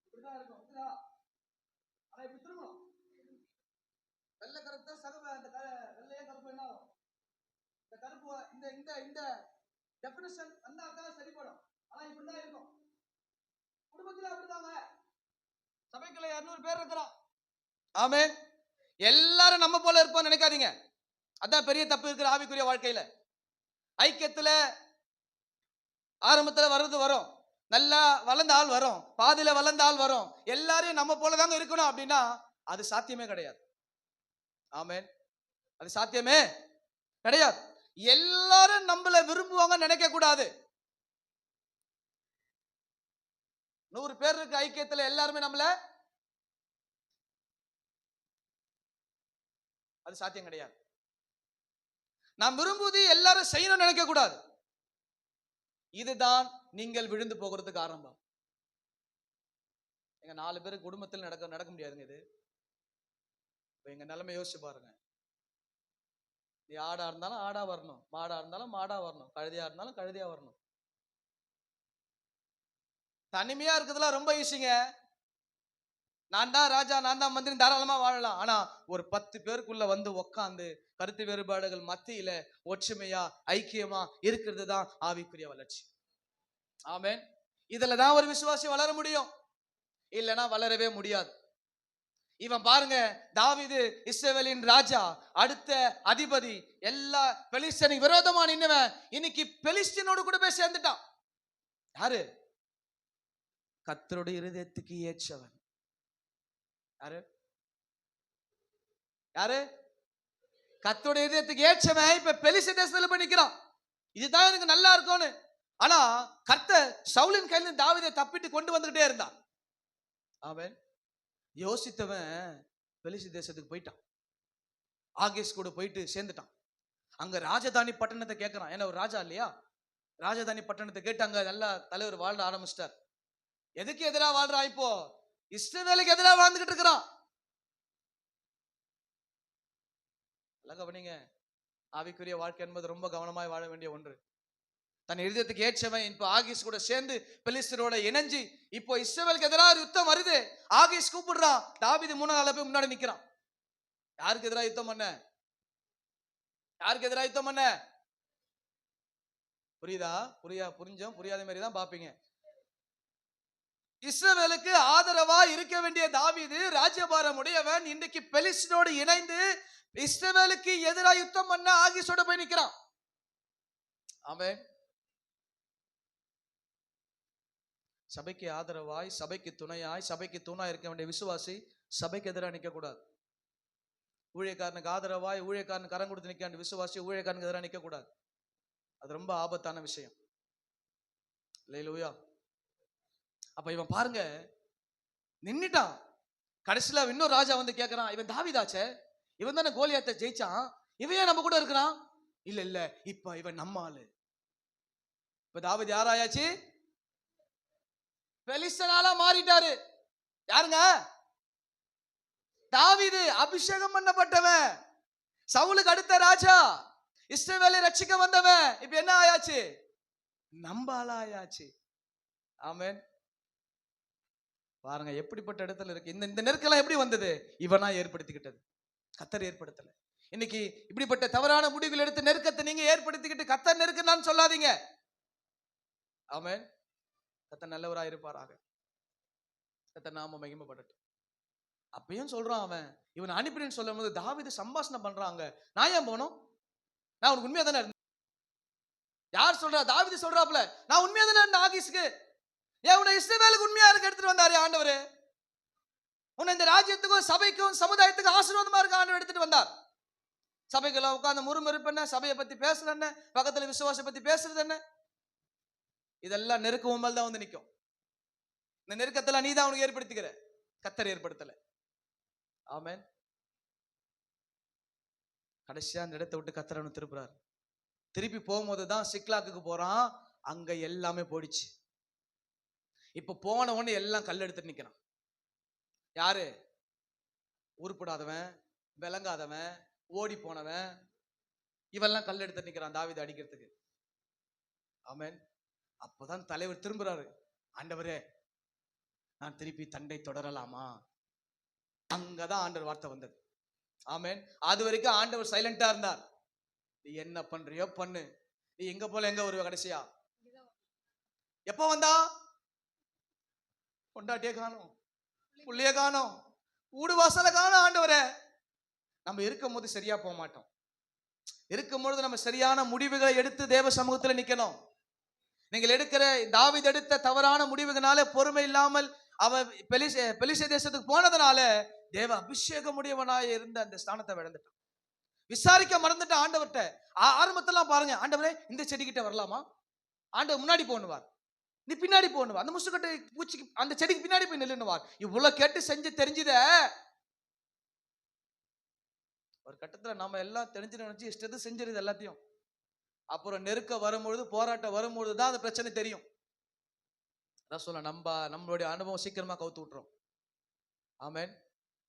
இப்படிதான் இருக்கும். ஆனா இப்படி திரும்பணும். வெள்ளை கருத்தா சகவ அந்த வெள்ளையே கருப்பு என்ன ஆகும்? இந்த கருப்பு இந்த இந்த இந்த டெபினிஷன் வந்தாதான் சரிப்படும். ஆனா இப்படிதான் இருக்கும். குடும்பத்துல அப்படிதாங்க. சபைக்குள்ள 200 பேர் இருக்கிறோம். ஆமென். எல்லாரும் நம்ம போல இருப்போம் நினைக்காதீங்க. அதான் பெரிய தப்பு இருக்கிற ஆவிக்குரிய வாழ்க்கையில. ஐக்கியத்துல ஆரம்பத்துல வர்றது வரும், நல்லா வளர்ந்த ஆள் வரும், பாதியில வளர்ந்த ஆள் வரும், எல்லாரையும் நம்ம போலதாங்க இருக்கணும் அப்படின்னா அது சாத்தியமே கிடையாது. ஆமென். அது சாத்தியமே கிடையாது. எல்லாரும் நம்மள விரும்புவாங்க நினைக்க கூடாது. 100 பேர் இருக்க ஐக்கியத்துல எல்லாருமே நம்மள, அது சாத்தியம் கிடையாது. நாம் விரும்புவது எல்லாரும் செய்யணும்னு நினைக்க கூடாது. இதுதான் நீங்கள் விழுந்து போகிறதுக்கு ஆரம்பம். எங்க 4 பேருக்கு குடும்பத்தில் நடக்க முடியாதுங்க. இது எங்க நிலைமை யோசிச்சு பாருங்க. நீ ஆடா இருந்தாலும் ஆடா வரணும், மாடா இருந்தாலும் மாடா வரணும், கழுதியா இருந்தாலும் கழுதியா வரணும். தனிமையா இருக்கிறதுலாம் ரொம்ப ஈஸிங்க. நான் தான் ராஜா, நான் தான் மந்திரி, தாராளமா வாழலாம். ஆனா ஒரு 10 பேருக்குள்ள வந்து உட்கார்ந்து கருத்து வேறுபாடுகள் மத்தியில ஒற்றுமையா ஐக்கியமா இருக்கிறது தான் ஆவிக்குரிய வளர்ச்சி. ஆமென். இதுல தான் ஒரு விசுவாசி வளர முடியும், இல்லைன்னா வளரவே முடியாது. இவன் பாருங்க, தாவீது இஸ்ரவேலின் ராஜா, அடுத்த அதிபதி, எல்லா பெலிஸ்தனுக்கு விரோதமா நின்னவன் இன்னைக்கு பெலிஸ்தீனோடு கூட போய் சேர்ந்துட்டான். யாரு? கர்த்தருடைய இருதயத்துக்கு ஏற்றவன். யாரு? யாரு? கர்த்தருடைய இதயத்துக்கு ஏற்றவன் இப்ப பெலிஸ்தீன தேசத்துல போய் நிக்கிறான். இதுதான் எனக்கு நல்லா இருக்கும்னு. ஆனா கர்த்தர் சவுலின் கையில தாவீதை தப்பிட்டு கொண்டு வந்துகிட்டே இருந்தான். ஆமென். யோசித்தவன் பெலிஸ்தீன தேசத்துக்கு போயிட்டான். ஆகேஸ் கூட போயிட்டு சேர்ந்துட்டான். அங்க ராஜதானி பட்டணத்தை கேட்கிறான். ஏன்னா ஒரு ராஜா இல்லையா? ராஜதானி பட்டணத்தை கேட்டு அங்க நல்லா தலைவர் வாழ ஆரம்பிச்சிட்டார். எதுக்கு எதிரா வாழ்றான்? இப்போ இஸ்ரவேலுக்கு எதிராக வாழ்ந்துகிட்டு இருக்கிறான். கவனிங்க, ஆவிக்குரிய வாழ்க்கை என்பது ரொம்ப கவனமாய் வாழ வேண்டிய ஒன்று. தன் இருதயத்துக்கு ஏற்றவன் இப்போ ஆகீஸ் கூட சேர்ந்து பெலிஸ்தரோட இணைஞ்சு இப்போ இஸ்ரவேலுக்கு எதிராக யுத்தம் வருது. ஆகீஸ் கூப்பிடுறான், தாவீது 3 நாள் போய் முன்னாடி நிக்கிறான். யாருக்கு எதிராக யுத்தம் பண்ண? யாருக்கு எதிராக யுத்தம் பண்ண? புரியுதா? புரிஞ்சோம் புரியாத மாதிரி தான் பாப்பீங்க. இஸ்ரவேலுக்கு ஆதரவா இருக்க வேண்டிய தாவீது, ராஜ்யபாரம் உடையவன், இன்றைக்கு பெலிஸ்தரோடு இணைந்து இஸ்ரவேலுக்கு எதிராக யுத்தம் பண்ண ஆகீஸோட போய் நிக்கிறான். ஆமென். சபைக்கு ஆதரவாய், சபைக்கு துணையாய், சபைக்கு தூணா இருக்க வேண்டிய விசுவாசி சபைக்கு எதிராக நிற்க கூடாது. ஊழியக்காரனுக்கு ஆதரவாய், ஊழியக்காரனுக்கு கரம் கொடுத்து நிற்க வேண்டிய விசுவாசி ஊழியக்காரனுக்கு எதிராக நிற்க கூடாது. அது ரொம்ப ஆபத்தான விஷயம். அல்லேலூயா. அப்ப இவன் பாருங்க நின்னுட்டான். கடைசியில இன்னொரு ராஜா வந்து கேட்கிறான், இவன் தாவீதாச்சே, இவன் தானே கோலியாத்தை ஜெயிச்சான், இவன் ஏன் நம்ம கூட இருக்கிறான்? இல்ல இல்ல, இப்ப இவன் நம்ம ஆளு. இப்ப தாவீது யாராயாச்சு? பெலிஸ்தனால மாறிட்டாரு. யாருங்க? தாவீது அபிஷேகம் பண்ணப்பட்டவன், சவுலுக்கு அடுத்த ராஜா, இஸ்ரவேலை ரட்சிக்க வந்தவன். இப்ப என்ன ஆயாச்சு? நம்ம ஆளா ஆயாச்சு. ஆமென். பாருங்க எப்படிப்பட்ட இடத்துல இருக்கு. இந்த நெருக்கெல்லாம் எப்படி வந்தது? இவனா ஏற்படுத்திக்கிட்டது, கர்த்தர் ஏற்படுத்தல. இன்னைக்கு இப்படிப்பட்ட தவறான முடிவுகள் எடுத்து நெருக்கத்தை நீங்க ஏற்படுத்திக்கிட்டு கர்த்தர் நெருக்கன்னு சொல்லாதீங்க. ஆமென். கர்த்தர் நல்லவராக இருப்பாராக. கர்த்தர் நாம மகிமைப்படட்டும். அப்பயும் சொல்றான் அவன், இவன் அனுப்பினு சொல்லும் போது தாவீது சம்பாஷணம் பண்றாங்க. நான் ஏன் போனோம்? நான் உனக்கு உண்மையா தானே இருந்தேன். யார் சொல்றா? தாவீது சொல்றாப்ல, நான் உண்மையா தானே இருந்தேன் ஆகீஸ்க்கு. ஏன் உன்னை இஸ்ரவேலுக்கு உண்மையா இருக்க எடுத்துட்டு வந்தாரு ஆண்டவரே. உன்னை இந்த ராஜ்யத்துக்கும் சபைக்கும் சமுதாயத்துக்கும் ஆசீர்வாதமா இருக்க ஆண்டவர் எடுத்துட்டு வந்தார். சபைக்குள்ள உட்கார்ந்து முறுமுறுப்பு என்ன, சபையை பத்தி பேசுறது என்ன, பக்கத்துல விசுவாசத்தை பத்தி பேசுறது என்ன, இதெல்லாம் நெருக்கம் உண்மையில் தான் வந்து நிற்கும். இந்த நெருக்கத்தெல்லாம் நீ தான் உனக்கு ஏற்படுத்திக்கிற, கர்த்தர் ஏற்படுத்தல. ஆமென். கடைசியா அந்த இடத்தை விட்டு கர்த்தர் அவனை திருப்புறாரு. திருப்பி போகும்போது தான் சிக்லாக்குக்கு போறான். அங்க எல்லாமே போயிடுச்சு. இப்ப போன உடனே எல்லாம் கல் எடுத்து நிக்கிறான். யாரு? உருப்படாதவன், விளங்காதவன், ஓடி போனவன், இவெல்லாம் கல் எடுத்து நிக்கிறான் தாவீது அடிக்கிறதுக்கு. ஆமென். அப்பதான் தலைவர் திரும்புறாரு, ஆண்டவரே நான் திருப்பி தண்டை தொடரலாமா? அங்கதான் ஆண்டவர் வார்த்தை வந்தது. ஆமென். அது வரைக்கும் ஆண்டவர் சைலண்டா இருந்தார். நீ என்ன பண்றியோ பண்ணு, நீ எங்க போல எங்க வருவ? கடைசியா எப்ப வந்தா? கொண்டாட்டிய காணோம், புள்ளைய காணோம், ஊடு வாசல காணோம். ஆண்டவரே, நம்ம இருக்கும் போது சரியா போக மாட்டோம். இருக்கும் பொழுது நம்ம சரியான முடிவுகளை எடுத்து தேவ சமூகத்துல நிக்கணும். நீங்கள் எடுக்கிற தாவீது எடுத்த தவறான முடிவுகளால, பொறுமை இல்லாமல் அவன் பெலிஸ்தே தேசத்துக்கு போனதுனால தேவ அபிஷேகம் உடையவனாய் இருந்த அந்த ஸ்தானத்தை இழந்துட்டான். விசாரிக்க மறந்துட்ட ஆண்டவர்கிட்ட. ஆரம்பத்தெல்லாம் பாருங்க, ஆண்டவரே இந்த செடிக்கிட்ட வரலாமா? ஆண்டவர் முன்னாடி போனுவார், நீ பின்னாடி போனுவார். அந்த முசுக்கட்டை பூச்சிக்கு அந்த செடிக்கு பின்னாடி போய் நில்லுன்னுவார். இவ்வளவு கேட்டு செஞ்சு தெரிஞ்சுத ஒரு கட்டத்துல நம்ம எல்லாம் தெரிஞ்சு நினைச்சு இஷ்டத்து செஞ்சிருது எல்லாத்தையும். அப்புறம் நெருக்க வரும்பொழுது, போராட்டம் வரும்பொழுது தான் அந்த பிரச்சனை தெரியும். அதான் சொல்ல, நம்மளுடைய அனுபவம் சீக்கிரமா கவுத்து விட்டுரும். ஆமென்.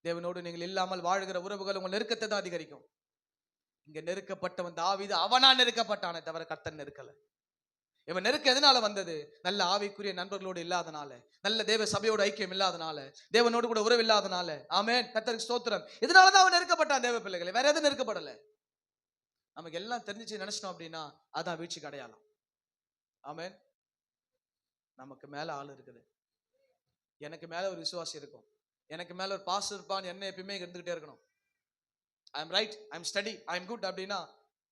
தேவனோடு நீங்கள் இல்லாமல் வாழ்கிற உறவுகள் உங்கள் நெருக்கத்தை தான் அதிகரிக்கும். இங்க நெருக்கப்பட்டவன் தாவீது, அவனா நெருக்கப்பட்டானே தவிர கர்த்தர் நெருக்கல. இவன் நெருக்க எதனால வந்தது? நல்ல ஆவிக்குரிய நண்பர்களோடு இல்லாதனால, நல்ல தேவ சபையோட ஐக்கியம் இல்லாதனால, தேவனோடு கூட உறவு இல்லாதனால. ஆமென். கர்த்தருக்கு ஸ்தோத்திரம். இதனாலதான் அவன் நெருக்கப்பட்டான் தேவ பிள்ளைகளை, வேற எதுவும் நெருக்கப்படல. நமக்கு எல்லாம் தெரிஞ்சிச்சு நினைச்சிட்டோம் அப்படின்னா அதான் வீழ்ச்சிக்கு அடையாளம். ஆமென். நமக்கு மேல ஆள் இருக்குது. எனக்கு மேல ஒரு விசுவாசி இருக்கும், எனக்கு மேல ஒரு பாஸ்டர் இருப்பான், என்ன எப்பயுமே இருந்துகிட்டே இருக்கணும். I am right, I am study, I am good அப்படின்னா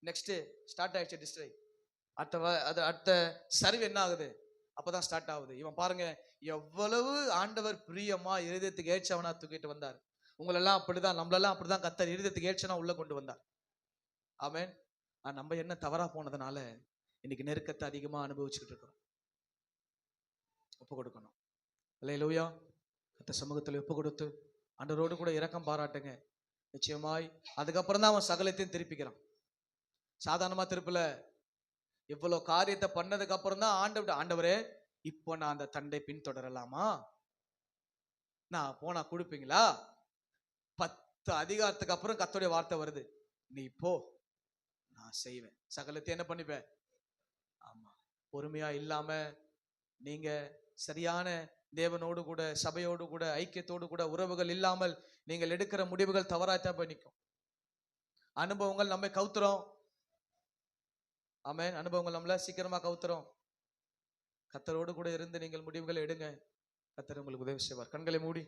நெக்ஸ்ட் ஸ்டார்ட் ஆயிடுச்சு டிஸ்ட்ரை. அடுத்த சரிவு என்ன ஆகுது? அப்பதான் ஸ்டார்ட் ஆகுது. இவன் பாருங்க எவ்வளவு ஆண்டவர் பிரியமா இருதயத்துக்கு ஏற்றவனா தூக்கிட்டு வந்தார். உங்களெல்லாம் அப்படிதான், நம்மளெல்லாம் அப்படிதான் கர்த்தர் இருதயத்துக்கு ஏற்றனா உள்ள கொண்டு வந்தார். ஆமென். நம்ம என்ன தவறா போனதுனால இன்னைக்கு நெருக்கத்தை அதிகமா அனுபவிச்சுக்கிட்டு இருக்கோம். ஒப்பு கொடுக்கணும். அல்லேலூயா. கர்த்தர் சமூகத்தில் ஒப்பு கொடுத்து ஆண்டவரோடு கூட இரக்கம் பாராட்டுங்க. நிச்சயமாய் அதுக்கப்புறம் தான் அவன் சகலத்தையும் திருப்பிக்கிறான். சாதாரணமா திருப்பல. இவ்வளவு காரியத்தை பண்ணதுக்கு அப்புறம் தான் ஆண்டவரே இப்போ நான் அந்த தண்டை பின்தொடரலாமா? நான் போனா கொடுப்பீங்களா? 10 அதிகாரத்துக்கு அப்புறம் கர்த்தருடைய வார்த்தை வருது, நீ போ, நான் செய்வேன், சகலத்தை என்ன பண்ணிப்பேன். ஆமா. பொறுமையா இல்லாம நீங்க சரியான தேவனோடு கூட சபையோடு கூட ஐக்கியத்தோடு கூட உறவுகள் இல்லாமல் நீங்கள் எடுக்கிற முடிவுகள் தவறாத்தான் போய் நிற்கும். அனுபவங்கள் நம்மை கவுத்துறோம். ஆமென். அனுபவங்கள் நம்மள சீக்கிரமா கவுத்துறோம். கர்த்தரோடு கூட இருந்து நீங்கள் முடிவுகளை எடுங்க. கர்த்தர் உங்களுக்கு உதவி செய்வார். கண்களை மூடி